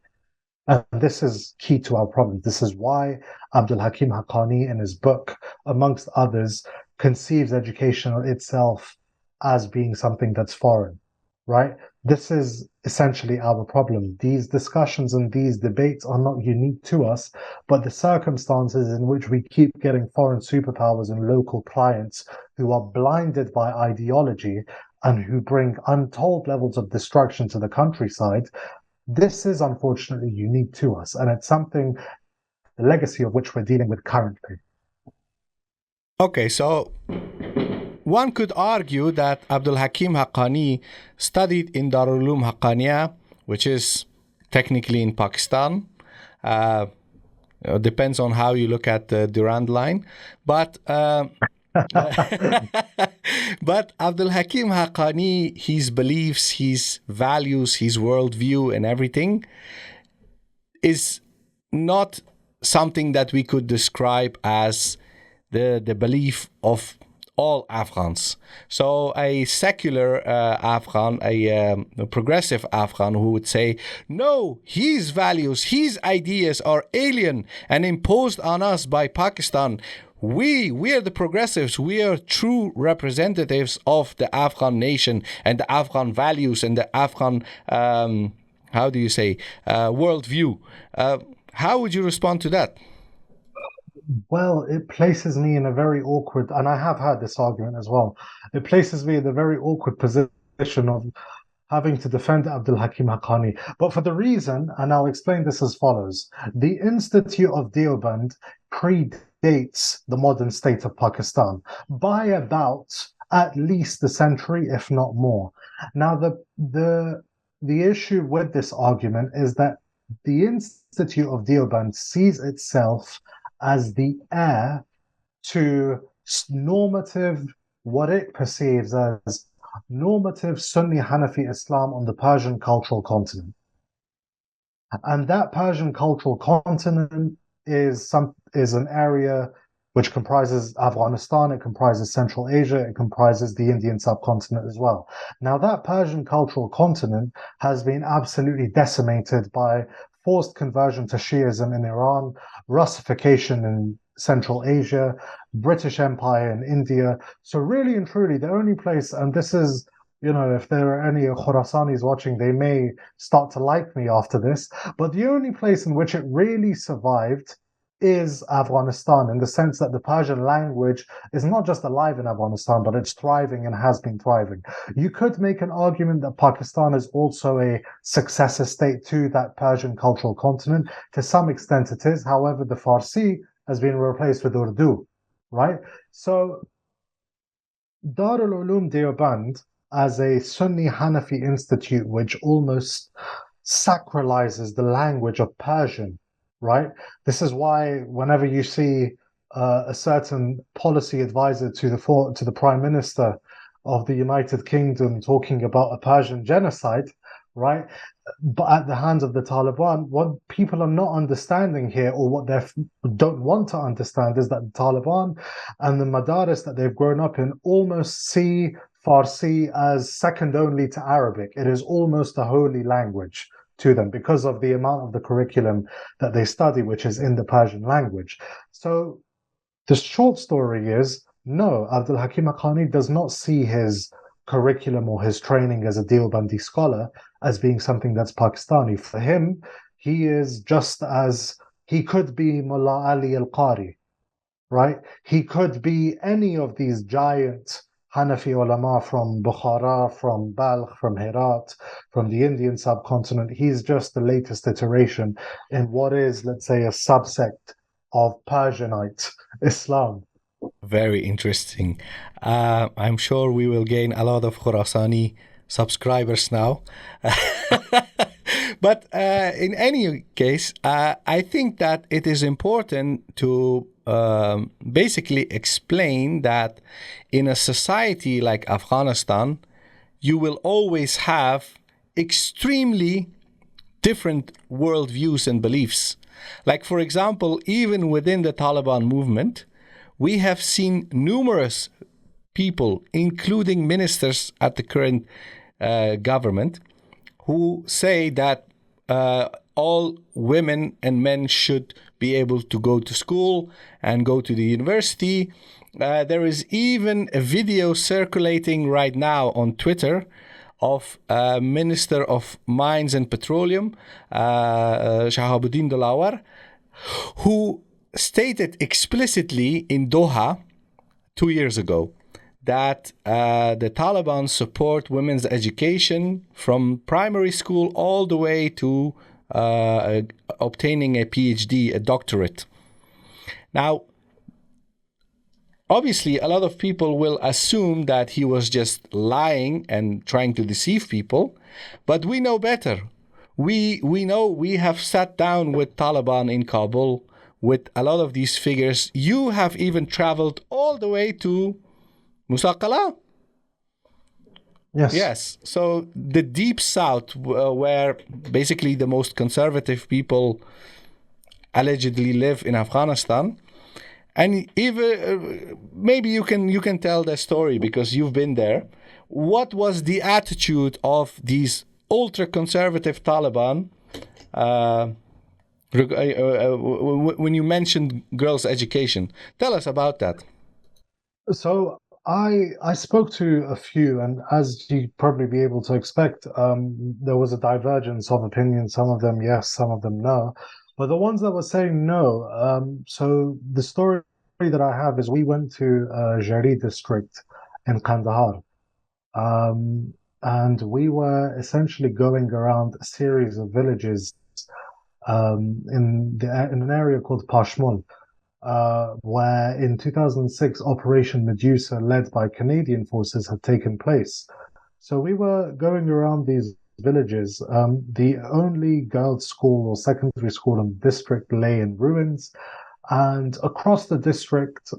And this is key to our problem. This is why Abdul Hakim Haqqani, in his book, amongst others, conceives education itself as being something that's foreign, right? This is essentially our problem. These discussions and these debates are not unique to us, but the circumstances in which we keep getting foreign superpowers and local clients who are blinded by ideology and who bring untold levels of destruction to the countryside, this is unfortunately unique to us. And it's something, the legacy of which we're dealing with currently. Okay, so one could argue that Abdul Hakim Haqqani studied in Darul Uloom Haqqaniya, which is technically in Pakistan. Depends on how you look at the Durand line. But but Abdul Hakim Haqqani, his beliefs, his values, his worldview and everything is not something that we could describe as the belief of all Afghans. So a secular Afghan, a progressive Afghan who would say, no, his values, his ideas are alien and imposed on us by Pakistan. We are the progressives. We are true representatives of the Afghan nation and the Afghan values and the Afghan, worldview. How would you respond to that? Well, it places me in a very awkward, and I have had this argument as well. It places me in a very awkward position of having to defend Abdul Hakim Haqqani. But for the reason, and I'll explain this as follows: the Institute of Deoband predates the modern state of Pakistan by about at least a century, if not more. Now, the issue with this argument is that the Institute of Deoband sees itself as the heir to normative, what it perceives as normative Sunni Hanafi Islam on the Persian cultural continent. And that Persian cultural continent is an area which comprises Afghanistan, it comprises Central Asia, it comprises the Indian subcontinent as well. Now, that Persian cultural continent has been absolutely decimated by forced conversion to Shiism in Iran, Russification in Central Asia, British Empire in India. So really and truly, the only place, and this is, if there are any Khorasanis watching, they may start to like me after this, but the only place in which it really survived is Afghanistan, in the sense that the Persian language is not just alive in Afghanistan, but it's thriving and has been thriving. You could make an argument that Pakistan is also a successor state to that Persian cultural continent. To some extent it is. However, the Farsi has been replaced with Urdu, right? So Darul Uloom Deoband, as a Sunni Hanafi institute, which almost sacralizes the language of Persian, right? This is why whenever you see a certain policy advisor to the Prime Minister of the United Kingdom talking about a Persian genocide, right? But at the hands of the Taliban, what people are not understanding here, or what they don't want to understand, is that the Taliban and the madaris that they've grown up in almost see Farsi as second only to Arabic. It is almost a holy language to them because of the amount of the curriculum that they study, which is in the Persian language. So the short story is, no, Abdul Hakim Haqqani does not see his curriculum or his training as a Deobandi scholar as being something that's Pakistani. For him, he is just as, he could be Mullah Ali al-Qari, right? He could be any of these giant Hanafi ulama from Bukhara, from Balkh, from Herat, from the Indian subcontinent. He's just the latest iteration in what is, let's say, a subsect of Persianite Islam. Very interesting. I'm sure we will gain a lot of Khorasani subscribers now. But in any case, I think that it is important to basically explain that in a society like Afghanistan, you will always have extremely different worldviews and beliefs. Like, for example, even within the Taliban movement, we have seen numerous people, including ministers at the current government, who say that all women and men should be able to go to school and go to the university. There is even a video circulating right now on Twitter of Minister of Mines and Petroleum, Shahabuddin Dalawar, who stated explicitly in Doha 2 years ago that the Taliban support women's education from primary school all the way to obtaining a PhD, a doctorate. Now, obviously, a lot of people will assume that he was just lying and trying to deceive people, but we know better. We know, we have sat down with Taliban in Kabul with a lot of these figures. You have even traveled all the way to Musaqala. Yes. So the deep south, where basically the most conservative people allegedly live in Afghanistan. And even maybe you can tell the story because you've been there. What was the attitude of these ultra conservative Taliban when you mentioned girls' education? Tell us about that. So I spoke to a few, and as you'd probably be able to expect, there was a divergence of opinion. Some of them yes, some of them no. But the ones that were saying no, so the story that I have is we went to Jari district in Kandahar, and we were essentially going around a series of villages in an area called Pashmun, where in 2006 Operation Medusa, led by Canadian forces, had taken place. So we were going around these villages. The only girls' school or secondary school in the district lay in ruins, and across the district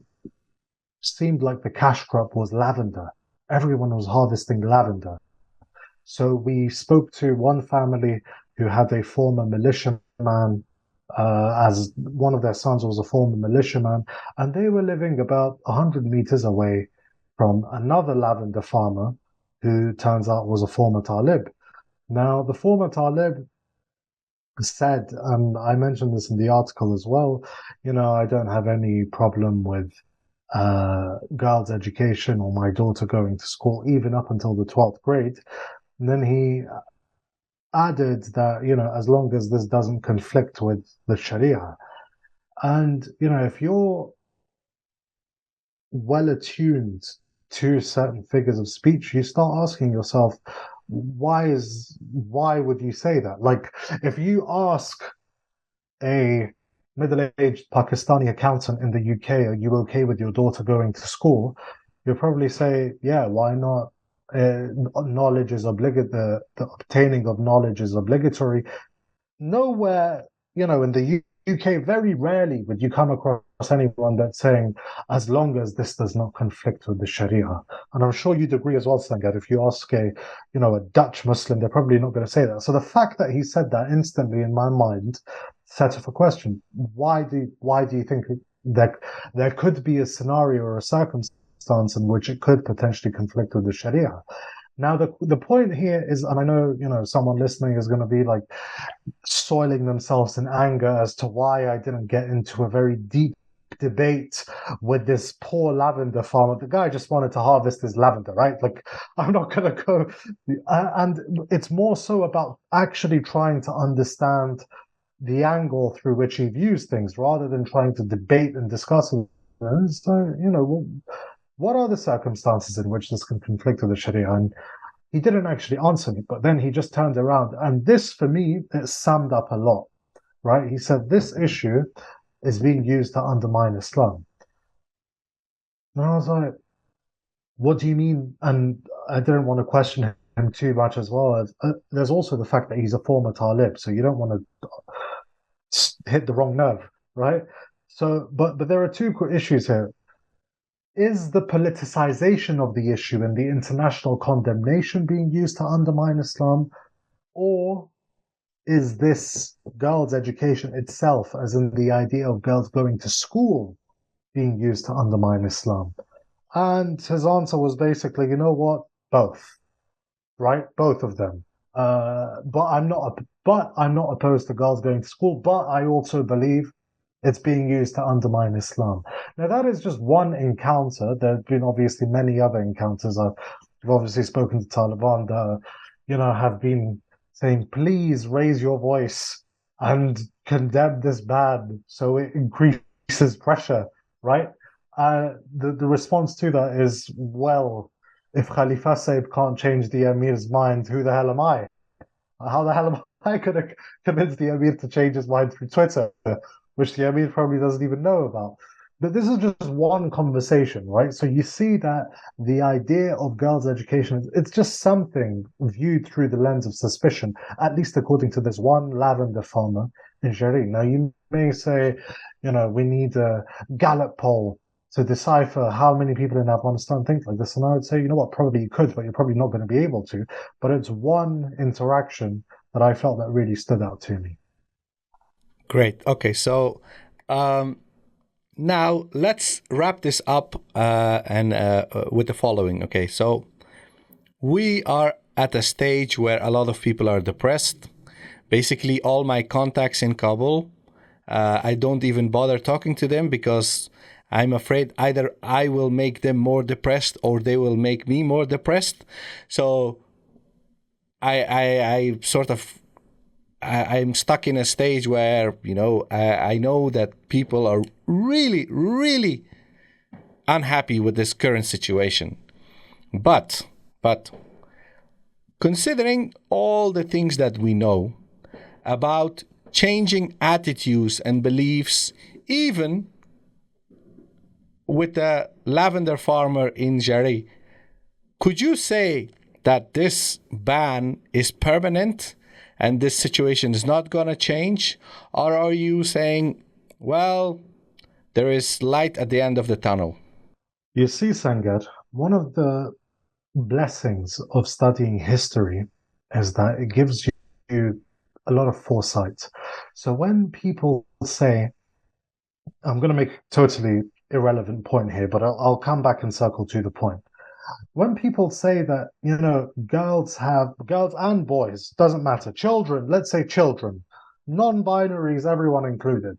seemed like the cash crop was lavender. Everyone was harvesting lavender. So we spoke to one family who had a former militiaman, as one of their sons was a former militiaman, and they were living about 100 meters away from another lavender farmer who turns out was a former Talib. Now, the former Talib said, and I mentioned this in the article as well, I don't have any problem with girls' education or my daughter going to school, even up until the 12th grade. And then he added that, as long as this doesn't conflict with the Sharia. And, if you're well attuned to certain figures of speech, you start asking yourself, why would you say that? Like, if you ask a middle-aged Pakistani accountant in the UK, are you okay with your daughter going to school? You'll probably say, yeah, why not? Knowledge is obligatory. The obtaining of knowledge is obligatory. Nowhere, in the UK, very rarely would you come across anyone that's saying, as long as this does not conflict with the Sharia. And I'm sure you'd agree as well, Sangar. If you ask a Dutch Muslim, they're probably not going to say that. So the fact that he said that instantly in my mind set off a question. Why do you think that there could be a scenario or a circumstance in which it could potentially conflict with the Sharia? Now, the point here is, and I know, someone listening is going to be like soiling themselves in anger as to why I didn't get into a very deep debate with this poor lavender farmer. The guy just wanted to harvest his lavender, right? Like, I'm not going to go. And it's more so about actually trying to understand the angle through which he views things rather than trying to debate and discuss it. So, what are the circumstances in which this can conflict with the Sharia? And he didn't actually answer me, but then he just turned around. And this, for me, it summed up a lot, right? He said, this issue is being used to undermine Islam. And I was like, what do you mean? And I didn't want to question him too much as well. There's also the fact that he's a former Talib, so you don't want to hit the wrong nerve, right? So, but there are two issues here. Is the politicization of the issue and the international condemnation being used to undermine Islam? Or is this girls' education itself, as in the idea of girls going to school, being used to undermine Islam? And his answer was basically, you know what? Both, right? Both of them. But I'm not opposed to girls going to school, but I also believe it's being used to undermine Islam. Now, that is just one encounter. There have been obviously many other encounters. I've obviously spoken to Taliban that, have been saying, please raise your voice and condemn this ban so it increases pressure, right? The response to that is, well, if Khalifa Saib can't change the Emir's mind, who the hell am I? How the hell am I going to convince the Emir to change his mind through Twitter, which the Emir probably doesn't even know about? But this is just one conversation, right? So you see that the idea of girls' education, it's just something viewed through the lens of suspicion, at least according to this one lavender farmer in Jari. Now, you may say, we need a Gallup poll to decipher how many people in Afghanistan think like this. And I would say, you know what, probably you could, but you're probably not going to be able to. But it's one interaction that I felt that really stood out to me. Great. Okay, so now let's wrap this up and with the following. Okay, so we are at a stage where a lot of people are depressed. Basically, all my contacts in Kabul, I don't even bother talking to them because I'm afraid either I will make them more depressed or they will make me more depressed. So I sort of I'm stuck in a stage where, I know that people are really, really unhappy with this current situation. But considering all the things that we know about changing attitudes and beliefs, even with the lavender farmer in Jari, could you say that this ban is permanent and this situation is not going to change? Or are you saying, well, there is light at the end of the tunnel? You see, Sangar, one of the blessings of studying history is that it gives you a lot of foresight. So when people say, I'm going to make a totally irrelevant point here, but I'll come back and circle to the point. When people say that, girls and boys, doesn't matter, children, let's say children, non-binaries, everyone included,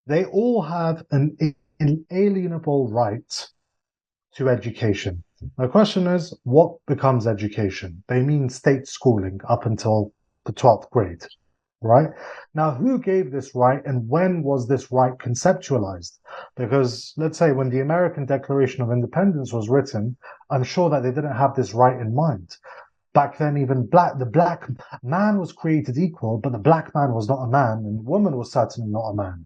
they all have an inalienable right to education. The question is, what becomes education? They mean state schooling up until the 12th grade, right? Now, who gave this right and when was this right conceptualized? Because let's say when the American Declaration of Independence was written, I'm sure that they didn't have this right in mind. Back then, even the black man was created equal, but the black man was not a man, and the woman was certainly not a man,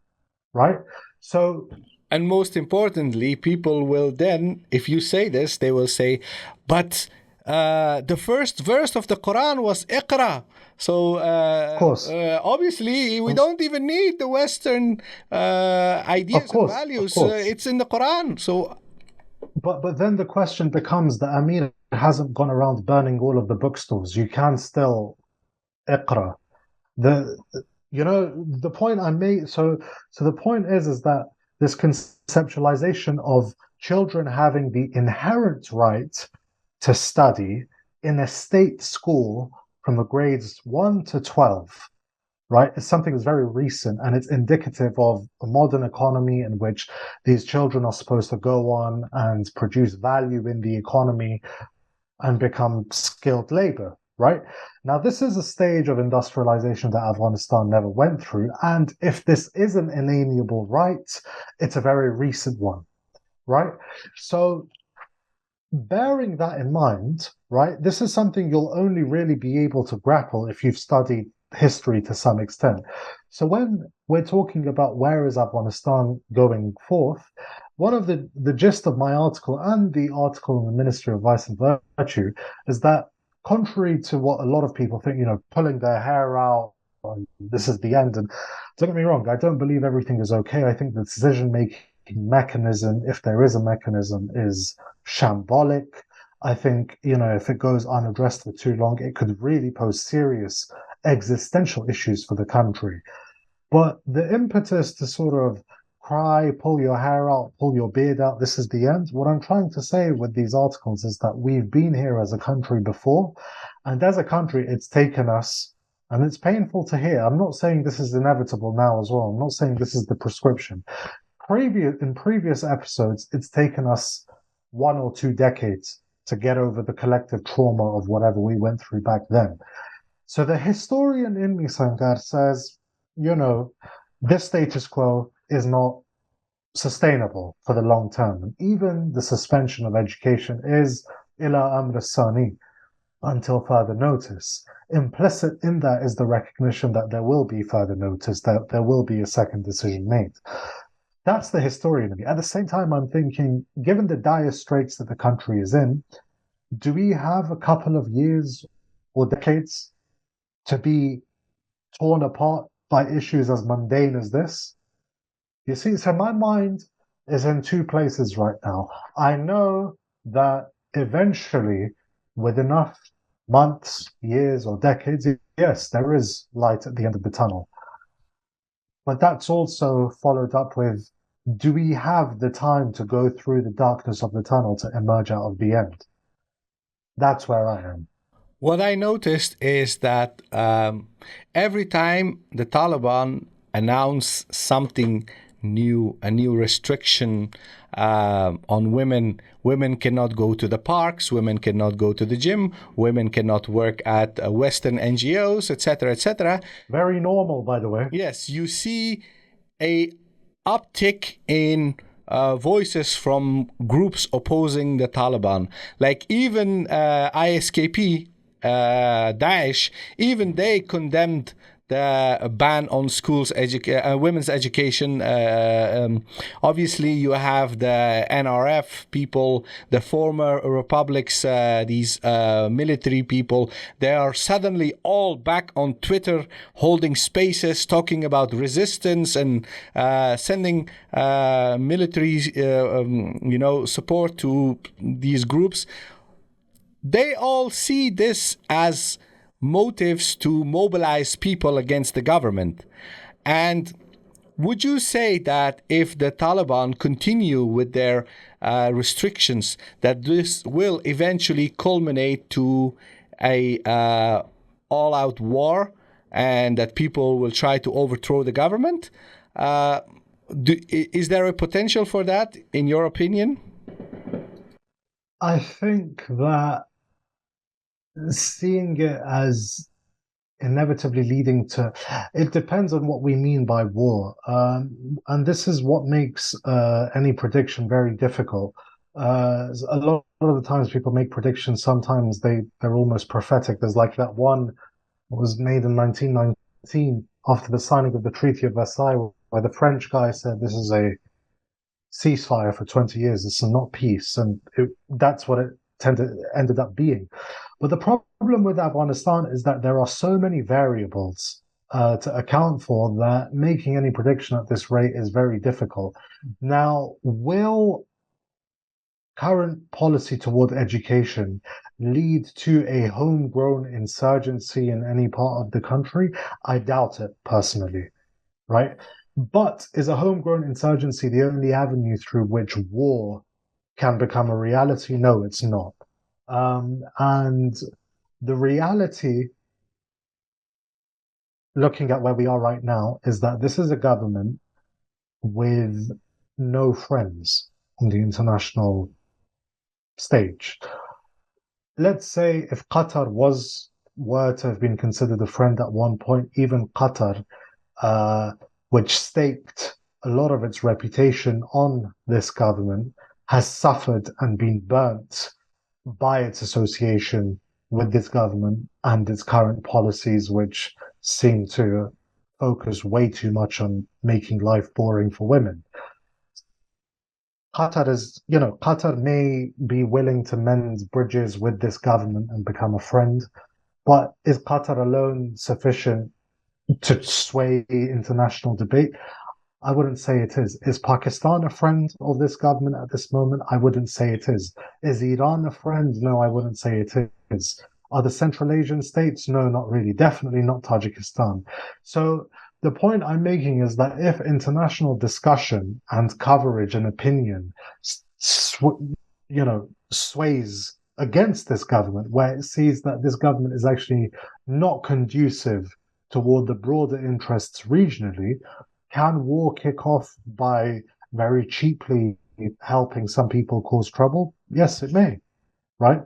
right? So And most importantly, people will then, if you say this, they will say, but the first verse of the Quran was Iqra. So of course, obviously, we don't even need the Western ideas and of values. course. It's in the Quran. So, But then the question becomes that Amir hasn't gone around burning all of the bookstores. You can still Iqra. The point I made. So the point is that this conceptualization of children having the inherent right to study in a state school from the grades 1 to 12, right? It's something that's very recent and it's indicative of a modern economy in which these children are supposed to go on and produce value in the economy and become skilled labor, right? Now, this is a stage of industrialization that Afghanistan never went through. And if this is an inalienable right, it's a very recent one, right? So, bearing that in mind, right, this is something you'll only really be able to grapple if you've studied history to some extent. So when we're talking about where is Afghanistan going forth, one of the gist of my article and the article in the Ministry of Vice and Virtue is that contrary to what a lot of people think, pulling their hair out, this is the end. And don't get me wrong, I don't believe everything is okay. I think the decision-making mechanism, if there is a mechanism, is shambolic. I think, if it goes unaddressed for too long, it could really pose serious existential issues for the country. But the impetus to sort of cry, pull your hair out, pull your beard out, this is the end. What I'm trying to say with these articles is that we've been here as a country before, and as a country, it's taken us, and it's painful to hear. I'm not saying this is inevitable now as well. I'm not saying this is the prescription. In previous episodes, it's taken us 1 or 2 decades to get over the collective trauma of whatever we went through back then. So the historian in me, Sangar, says, this status quo is not sustainable for the long term. And even the suspension of education is ila amr sani, until further notice. Implicit in that is the recognition that there will be further notice, that there will be a second decision made. That's the historian in me. At the same time, I'm thinking, given the dire straits that the country is in, do we have a couple of years or decades to be torn apart by issues as mundane as this? You see, so my mind is in 2 places right now. I know that eventually, with enough months, years, or decades, yes, there is light at the end of the tunnel. But that's also followed up with do we have the time to go through the darkness of the tunnel to emerge out of the end? That's where I am. What I noticed is that every time the Taliban announce something new, a new restriction on women, women cannot go to the parks, women cannot go to the gym, women cannot work at Western NGOs, etc., etc. Very normal, by the way. Yes, you see a uptick in voices from groups opposing the Taliban, like even ISKP, Daesh, even they condemned the ban on schools, women's education. Obviously, you have the NRF people, the former republics, these military people. They are suddenly all back on Twitter, holding spaces, talking about resistance and sending military, support to these groups. They all see this as motives to mobilize people against the government. And would you say that if the Taliban continue with their restrictions, that this will eventually culminate to a all-out war, and that people will try to overthrow the government? Is there a potential for that, in your opinion? I think that seeing it as inevitably leading to, it depends on what we mean by war, and this is what makes any prediction very difficult. A lot of the times people make predictions, sometimes they're almost prophetic. There's like that one that was made in 1919 after the signing of the Treaty of Versailles, where the French guy said this is a ceasefire for 20 years, it's not peace, and that's what it ended up being. But the problem with Afghanistan is that there are so many variables to account for that making any prediction at this rate is very difficult. Now, will current policy toward education lead to a homegrown insurgency in any part of the country? I doubt it, personally, right? But is a homegrown insurgency the only avenue through which war can become a reality? No, it's not. And the reality, looking at where we are right now, is that this is a government with no friends on the international stage. Let's say if Qatar were to have been considered a friend at one point, even Qatar, which staked a lot of its reputation on this government, has suffered and been burnt by its association with this government and its current policies, which seem to focus way too much on making life boring for women. Qatar may be willing to mend bridges with this government and become a friend, but is Qatar alone sufficient to sway international debate? I wouldn't say it is. Is Pakistan a friend of this government at this moment? I wouldn't say it is. Is Iran a friend? No, I wouldn't say it is. Are the Central Asian states? No, not really. Definitely not Tajikistan. So the point I'm making is that if international discussion and coverage and opinion, sways against this government, where it sees that this government is actually not conducive toward the broader interests regionally, can war kick off by very cheaply helping some people cause trouble? Yes, it may, right?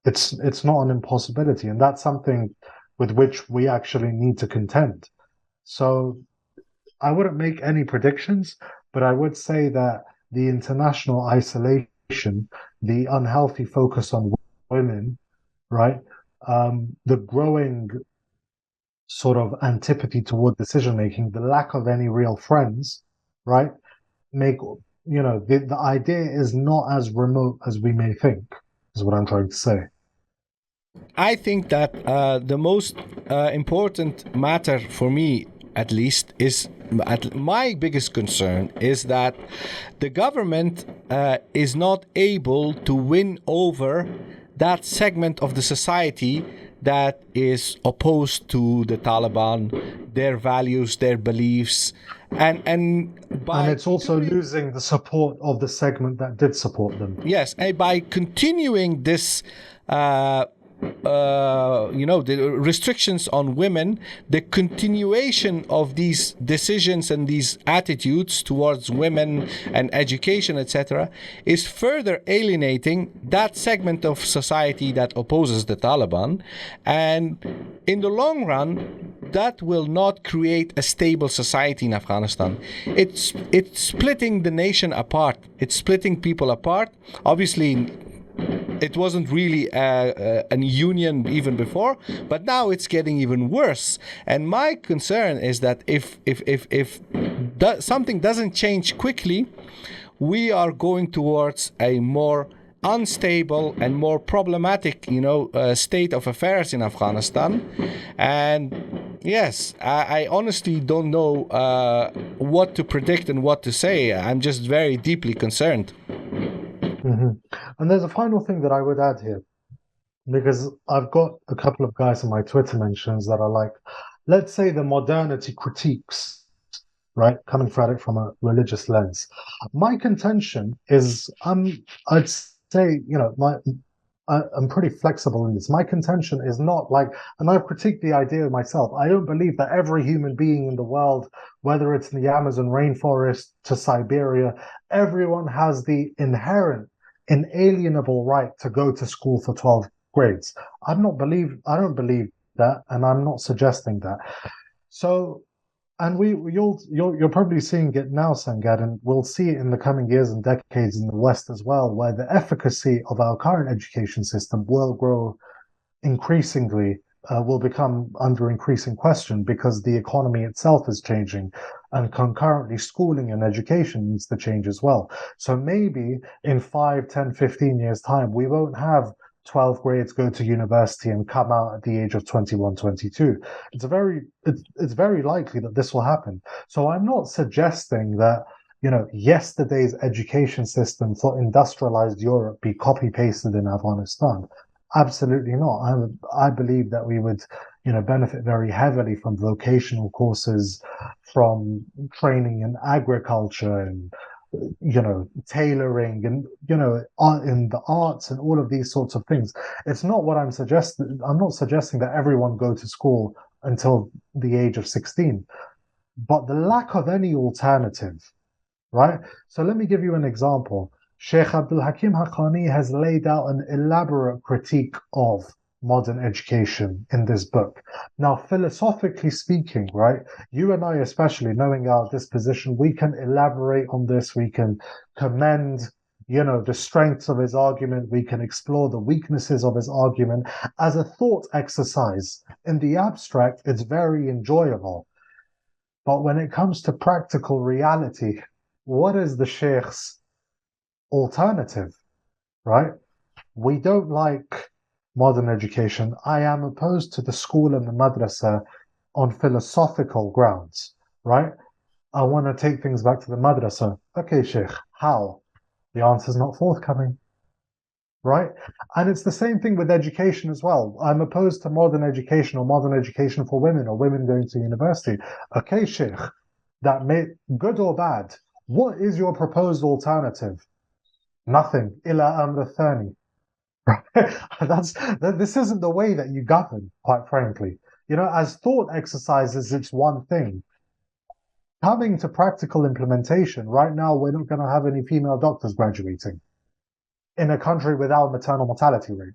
It's not an impossibility, and that's something with which we actually need to contend. So I wouldn't make any predictions, but I would say that the international isolation, the unhealthy focus on women, right? The growing sort of antipathy toward decision making, the lack of any real friends, right? The idea is not as remote as we may think, is what I'm trying to say. I think that the most important matter for me, at least, is my biggest concern is that the government is not able to win over that segment of the society that is opposed to the Taliban, their values, their beliefs, and it's also losing the support of the segment that did support them. Yes, and by continuing this, the restrictions on women, the continuation of these decisions and these attitudes towards women and education, etc., is further alienating that segment of society that opposes the Taliban. And in the long run, that will not create a stable society in Afghanistan. It's splitting the nation apart. It's splitting people apart. Obviously, it wasn't really a union even before, but now it's getting even worse. And my concern is that if something doesn't change quickly, we are going towards a more unstable and more problematic, state of affairs in Afghanistan. And yes, I honestly don't know what to predict and what to say. I'm just very deeply concerned. Mm-hmm. And there's a final thing that I would add here, because I've got a couple of guys in my Twitter mentions that are like, let's say the modernity critiques, right, coming at it from a religious lens. My contention is, I'd say, I'm pretty flexible in this. My contention is not like, and I've critiqued the idea myself, I don't believe that every human being in the world, whether it's in the Amazon rainforest to Siberia, everyone has the inherent, inalienable right to go to school for 12 grades. I don't believe that, and I'm not suggesting that. So, and you're probably seeing it now, Sangar, and we'll see it in the coming years and decades in the West as well, where the efficacy of our current education system will grow increasingly, will become under increasing question, because the economy itself is changing, and concurrently schooling and education needs to change as well. So maybe in 5, 10, 15 years' time, we won't have 12 grades go to university and come out at the age of 21, 22. It's very likely that this will happen. So I'm not suggesting that, yesterday's education system for industrialized Europe be copy-pasted in Afghanistan. Absolutely not. I believe that we would, benefit very heavily from vocational courses, from training in agriculture and, tailoring and, art in the arts and all of these sorts of things. It's not what I'm suggesting. I'm not suggesting that everyone go to school until the age of 16, but the lack of any alternative, right? So let me give you an example. Sheikh Abdul Hakim Haqqani has laid out an elaborate critique of modern education in this book. Now, philosophically speaking, right, you and I, especially knowing our disposition, we can elaborate on this, we can commend, the strengths of his argument, we can explore the weaknesses of his argument as a thought exercise. In the abstract, it's very enjoyable. But when it comes to practical reality, what is the Sheikh's alternative, right? We don't like modern education. I am opposed to the school and the madrasa on philosophical grounds, right? I want to take things back to the madrasa. Okay, Sheikh, how? The answer's not forthcoming, right? And it's the same thing with education as well. I'm opposed to modern education or modern education for women or women going to university. Okay, Sheikh, that may, good or bad, what is your proposed alternative? Nothing. Ila amr thani. This isn't the way that you govern, quite frankly. As thought exercises, it's one thing. Coming to practical implementation, right now we're not going to have any female doctors graduating in a country without maternal mortality rate.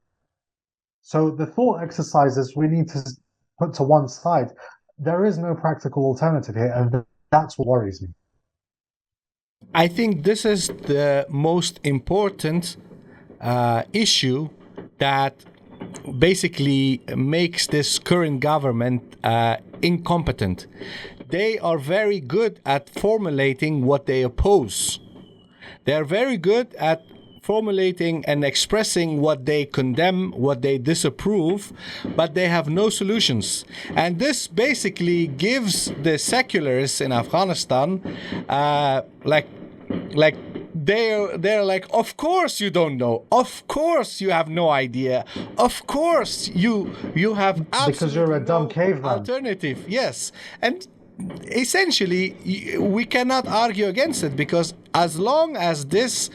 So the thought exercises we need to put to one side. There is no practical alternative here, and that's what worries me. I think this is the most important issue that basically makes this current government incompetent. They are very good at formulating what they oppose. They are very good at formulating and expressing what they condemn, what they disapprove, but they have no solutions. And this basically gives the secularists in Afghanistan like they're like, of course you don't know, of course you have no idea, of course you have Because you're absolutely a dumb no caveman. alternative. Yes, and essentially we cannot argue against it, because as long as this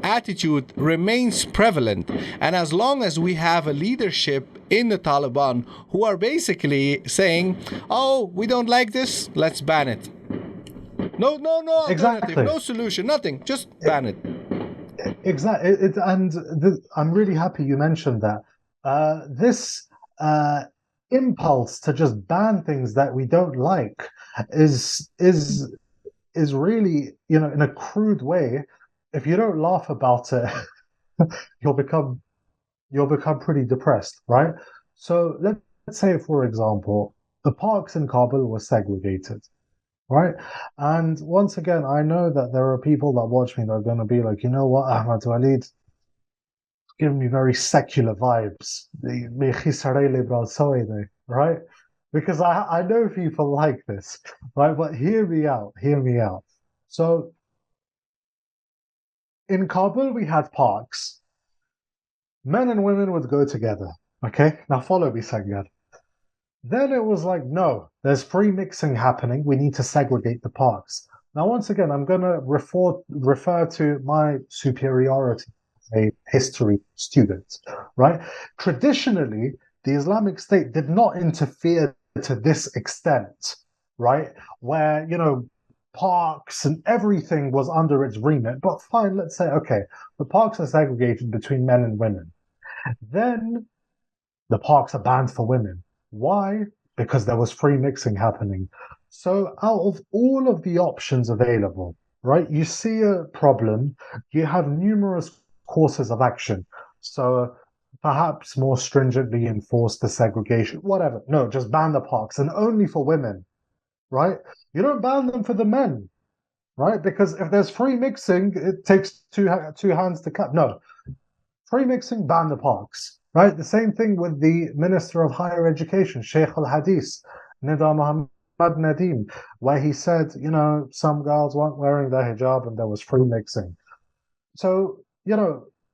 attitude remains prevalent, and as long as we have a leadership in the Taliban who are basically saying, oh, we don't like this, let's ban it. No alternative, Exactly. no solution, nothing, just ban it. Exactly. I'm really happy you mentioned that. This impulse to just ban things that we don't like is really, in a crude way, if you don't laugh about it, you'll become pretty depressed, right? So let's say, for example, the parks in Kabul were segregated, right? And once again, I know that there are people that watch me that are going to be like, you know what, Ahmed-Waleed, giving me very secular vibes, right? Because I know people like this, right? But hear me out, hear me out. So in Kabul, we had parks. Men and women would go together. Okay, now follow me, Sangar. Then it was like, no, there's free mixing happening. We need to segregate the parks. Now, once again, I'm going to refer to my superiority as a history student, right? Traditionally, the Islamic State did not interfere to this extent, right? Where, parks and everything was under its remit. But fine, let's say, okay, the parks are segregated between men and women. Then the parks are banned for women. Why? Because there was free mixing happening. So out of all of the options available, right, you see a problem, you have numerous courses of action. So perhaps more stringently enforce the segregation, whatever. No, just ban the parks, and only for women, right? You don't ban them for the men, right? Because if there's free mixing, it takes two hands to clap. No, free mixing, ban the parks, right? The same thing with the Minister of Higher Education, Sheikh al-Hadith, Nida Muhammad Nadim, where he said, some girls weren't wearing their hijab and there was free mixing. So,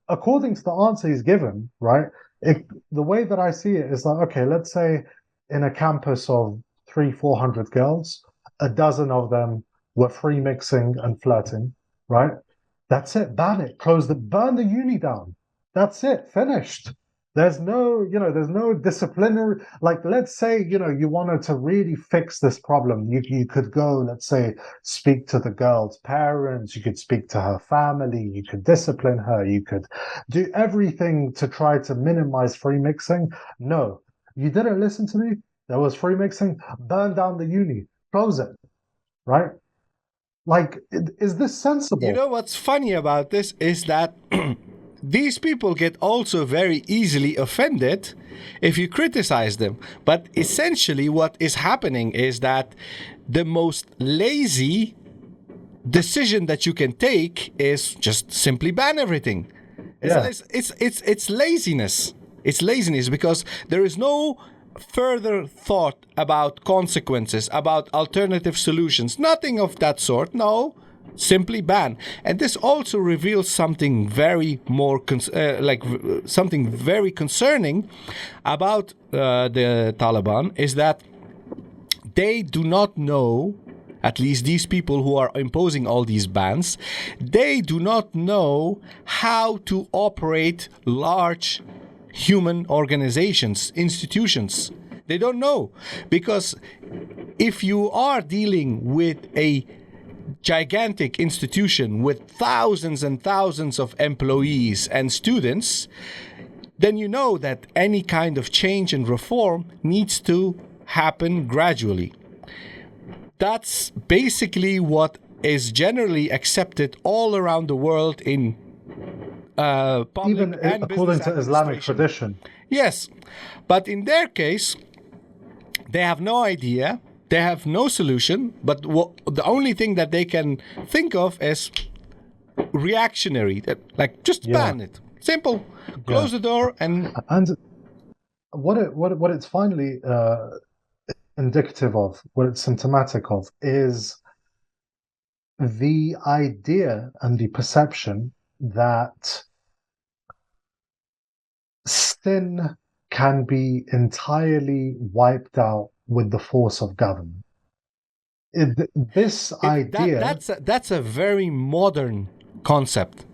according to the answer he's given, right, the way that I see it is like, okay, let's say in a campus of 400 girls, a dozen of them were free mixing and flirting, right? That's it, ban it, burn the uni down. That's it, finished. There's no disciplinary, like, let's say, you wanted to really fix this problem. You could go, let's say, speak to the girl's parents, you could speak to her family, you could discipline her, you could do everything to try to minimize free mixing. No, you didn't listen to me. There was free mixing, burn down the uni, close it, right? Like, is this sensible? You know what's funny about this is that these people get also very easily offended if you criticize them. But essentially what is happening is that the most lazy decision that you can take is just simply ban everything. It's laziness. It's laziness because there is no further thought about consequences, about alternative solutions, nothing of that sort. No, simply ban. And this also reveals something very something very concerning about the Taliban, is that they do not know, at least these people who are imposing all these bans, they do not know how to operate large human organizations, institutions. They don't know. Because if you are dealing with a gigantic institution with thousands and thousands of employees and students, then you know that any kind of change and reform needs to happen gradually. That's basically what is generally accepted all around the world in public even and according business to Islamic administration. tradition. Yes, but in their case, they have no idea, they have no solution, but the only thing that they can think of is reactionary, like just ban it. Simple. Close the door and what it's finally indicative of, what it's symptomatic of, is the idea and the perception that sin can be entirely wiped out with the force of government. This idea... That's a very modern concept.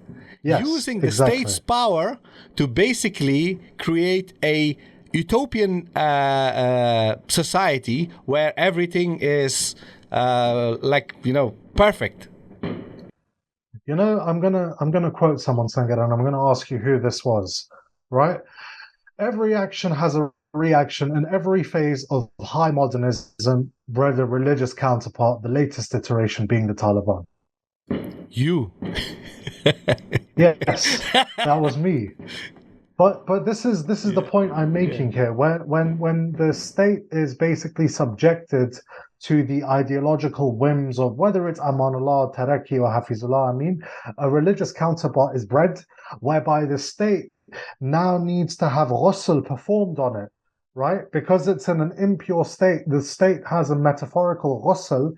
Yes, using the exactly. state's power to basically create a utopian society where everything is perfect. I'm gonna quote someone, Sangar, and I'm gonna ask you who this was, right? Every action has a reaction, and every phase of high modernism bred a religious counterpart, the latest iteration being the Taliban. You. Yes, that was me. But this is the point I'm making here. When the state is basically subjected to the ideological whims of whether it's Amanullah, Taraki, or Hafizullah, a religious counterpart is bred, whereby the state now needs to have ghusl performed on it, right? Because it's in an impure state, the state has a metaphorical ghusl,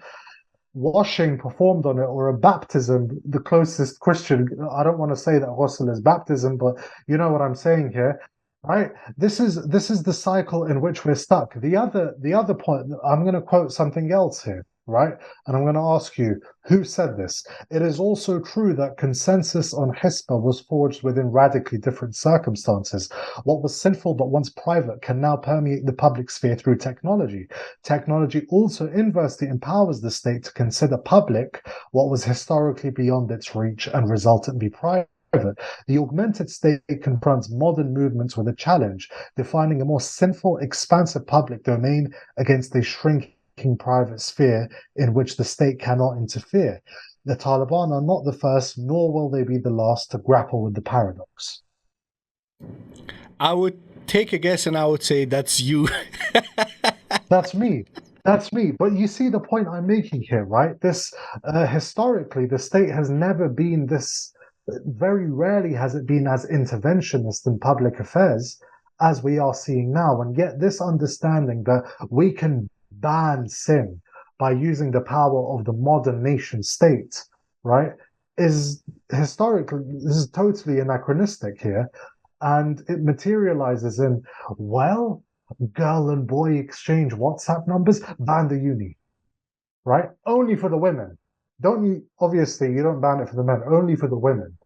washing performed on it, or a baptism, the closest Christian. I don't want to say that ghusl is baptism, but you know what I'm saying here, right? This is the cycle in which we're stuck. The other point, I'm going to quote something else here, right? And I'm going to ask you, who said this? It is also true that consensus on Hisbah was forged within radically different circumstances. What was sinful but once private can now permeate the public sphere through technology. Technology also inversely empowers the state to consider public what was historically beyond its reach and resultantly private. The augmented state confronts modern movements with a challenge, defining a more sinful, expansive public domain against a shrinking private sphere in which the state cannot interfere. The Taliban are not the first, nor will they be the last to grapple with the paradox. I would take a guess and I would say that's you. That's me. That's me. But you see the point I'm making here, right? This historically, the state has never been this. Very rarely has it been as interventionist in public affairs as we are seeing now. And yet, this understanding that we can ban sin by using the power of the modern nation state, right, is historically, this is totally anachronistic here. And it materializes in, well, girl and boy exchange WhatsApp numbers, ban the uni, right? Only for the women. Obviously, you don't ban it for the men, only for the women.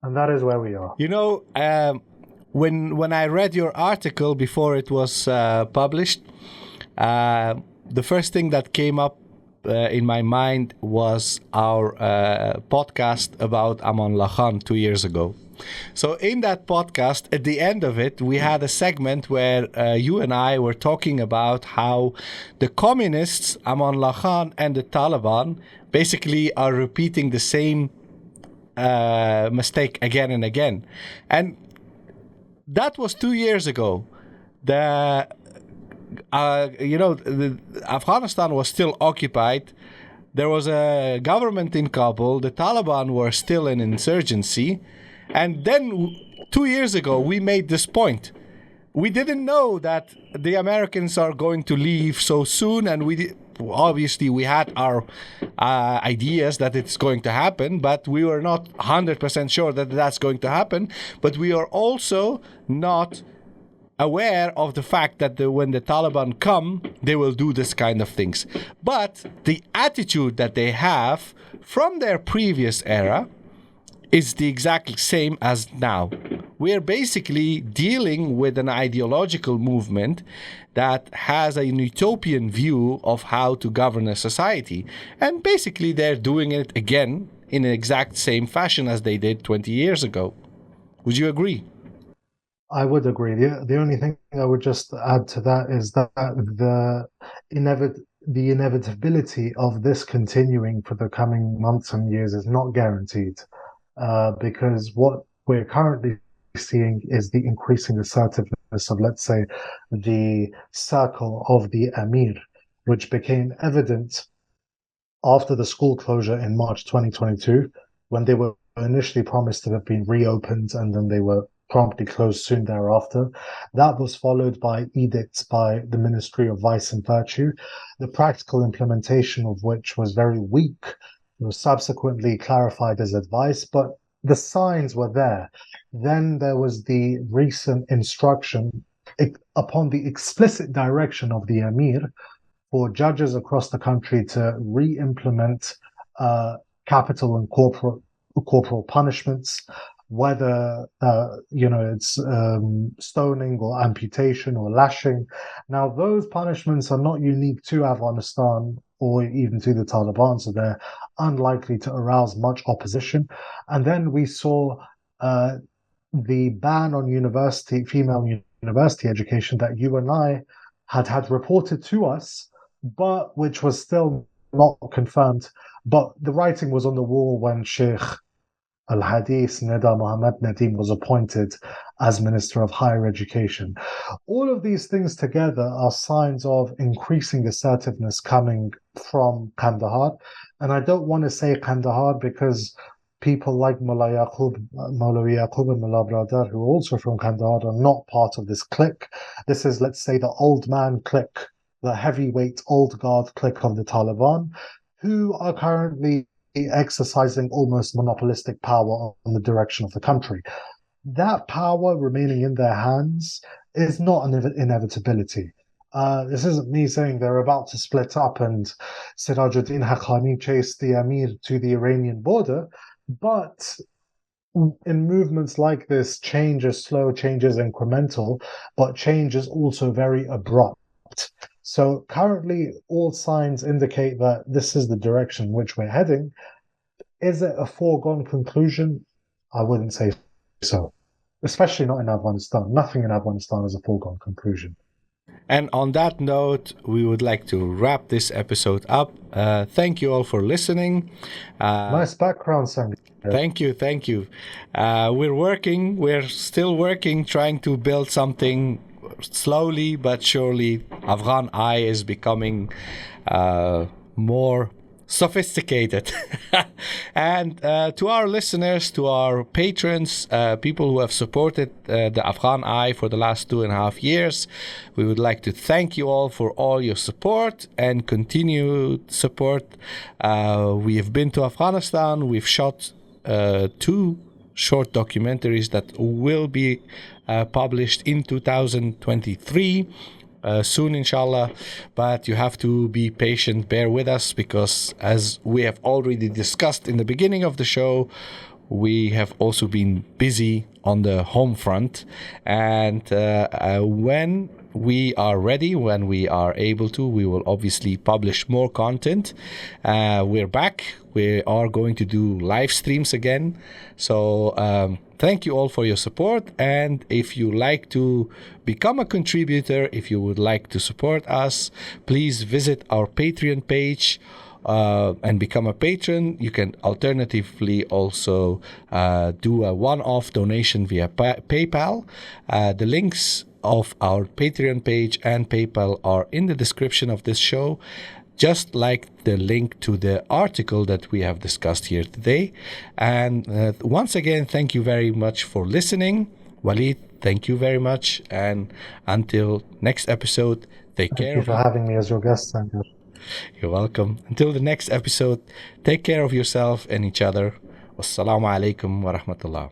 And that is where we are. When I read your article before it was published, the first thing that came up in my mind was our podcast about Amanullah Khan 2 years ago. So in that podcast, at the end of it, we had a segment where you and I were talking about how the communists, Amanullah Khan, and the Taliban basically are repeating the same mistake again and again. And that was 2 years ago. Afghanistan was still occupied. There was a government in Kabul. The Taliban were still in insurgency. And then 2 years ago, we made this point. We didn't know that the Americans are going to leave so soon, and obviously we had our ideas that it's going to happen, but we were not 100% sure that that's going to happen. But we are also not aware of the fact that when the Taliban come, they will do this kind of things. But the attitude that they have from their previous era is the exact same as now. We're basically dealing with an ideological movement that has a utopian view of how to govern a society. And basically they're doing it again in the exact same fashion as they did 20 years ago. Would you agree? I would agree. The only thing I would just add to that is that the inevitability of this continuing for the coming months and years is not guaranteed. Because what we're currently seeing is the increasing assertiveness of, let's say, the circle of the Amir, which became evident after the school closure in March 2022, when they were initially promised to have been reopened and then they were promptly closed soon thereafter. That was followed by edicts by the Ministry of Vice and Virtue, the practical implementation of which was very weak. It was subsequently clarified as advice, but the signs were there. Then there was the recent instruction upon the explicit direction of the Emir for judges across the country to re-implement capital and corporal punishments, whether it's stoning or amputation or lashing. Now, those punishments are not unique to Afghanistan or even to the Taliban, so they're unlikely to arouse much opposition. And then we saw the ban on female university education that you and I had reported to us, but which was still not confirmed. But the writing was on the wall when Sheikh Al-Hadith Nida Mohammed Nadim was appointed as Minister of Higher Education. All of these things together are signs of increasing assertiveness coming from Kandahar. And I don't want to say Kandahar because people like Mullah Maulawi Yaqub and Mullah Bradar, who are also from Kandahar, are not part of this clique. This is, let's say, the old man clique, the heavyweight old guard clique of the Taliban, who are currently exercising almost monopolistic power on the direction of the country. That power remaining in their hands is not an inevitability. This isn't me saying they're about to split up and Sirajuddin Haqqani chase the Emir to the Iranian border, but in movements like this, change is slow, change is incremental, but change is also very abrupt. So currently, all signs indicate that this is the direction in which we're heading. Is it a foregone conclusion? I wouldn't say so, especially not in Afghanistan. Nothing in Afghanistan is a foregone conclusion. And on that note, we would like to wrap this episode up. Thank you all for listening. Nice background, Sangar. Thank you. We're still working, trying to build something slowly but surely. Afghan Eye is becoming more sophisticated. And to our listeners, to our patrons, people who have supported the Afghan Eye for the last 2.5 years, we would like to thank you all for all your support and continued support. We have been to Afghanistan. We've shot 2 short documentaries that will be published in 2023. Soon, inshallah, but you have to be patient, bear with us, because as we have already discussed in the beginning of the show, we have also been busy on the home front, and when we are ready, when we are able to, we will obviously publish more content. We're back. We are going to do live streams again. So thank you all for your support. And if you like to become a contributor, if you would like to support us, please visit our Patreon page and become a patron. You can alternatively also do a one-off donation via PayPal. The links of our Patreon page and PayPal are in the description of this show, just like the link to the article that we have discussed here today. And once again, thank you very much for listening. Waleed, thank you very much. And until next episode, take care. Thank you for having me as your guest, Sangar. You're welcome. Until the next episode, take care of yourself and each other. Wassalamu alaikum wa rahmatullah.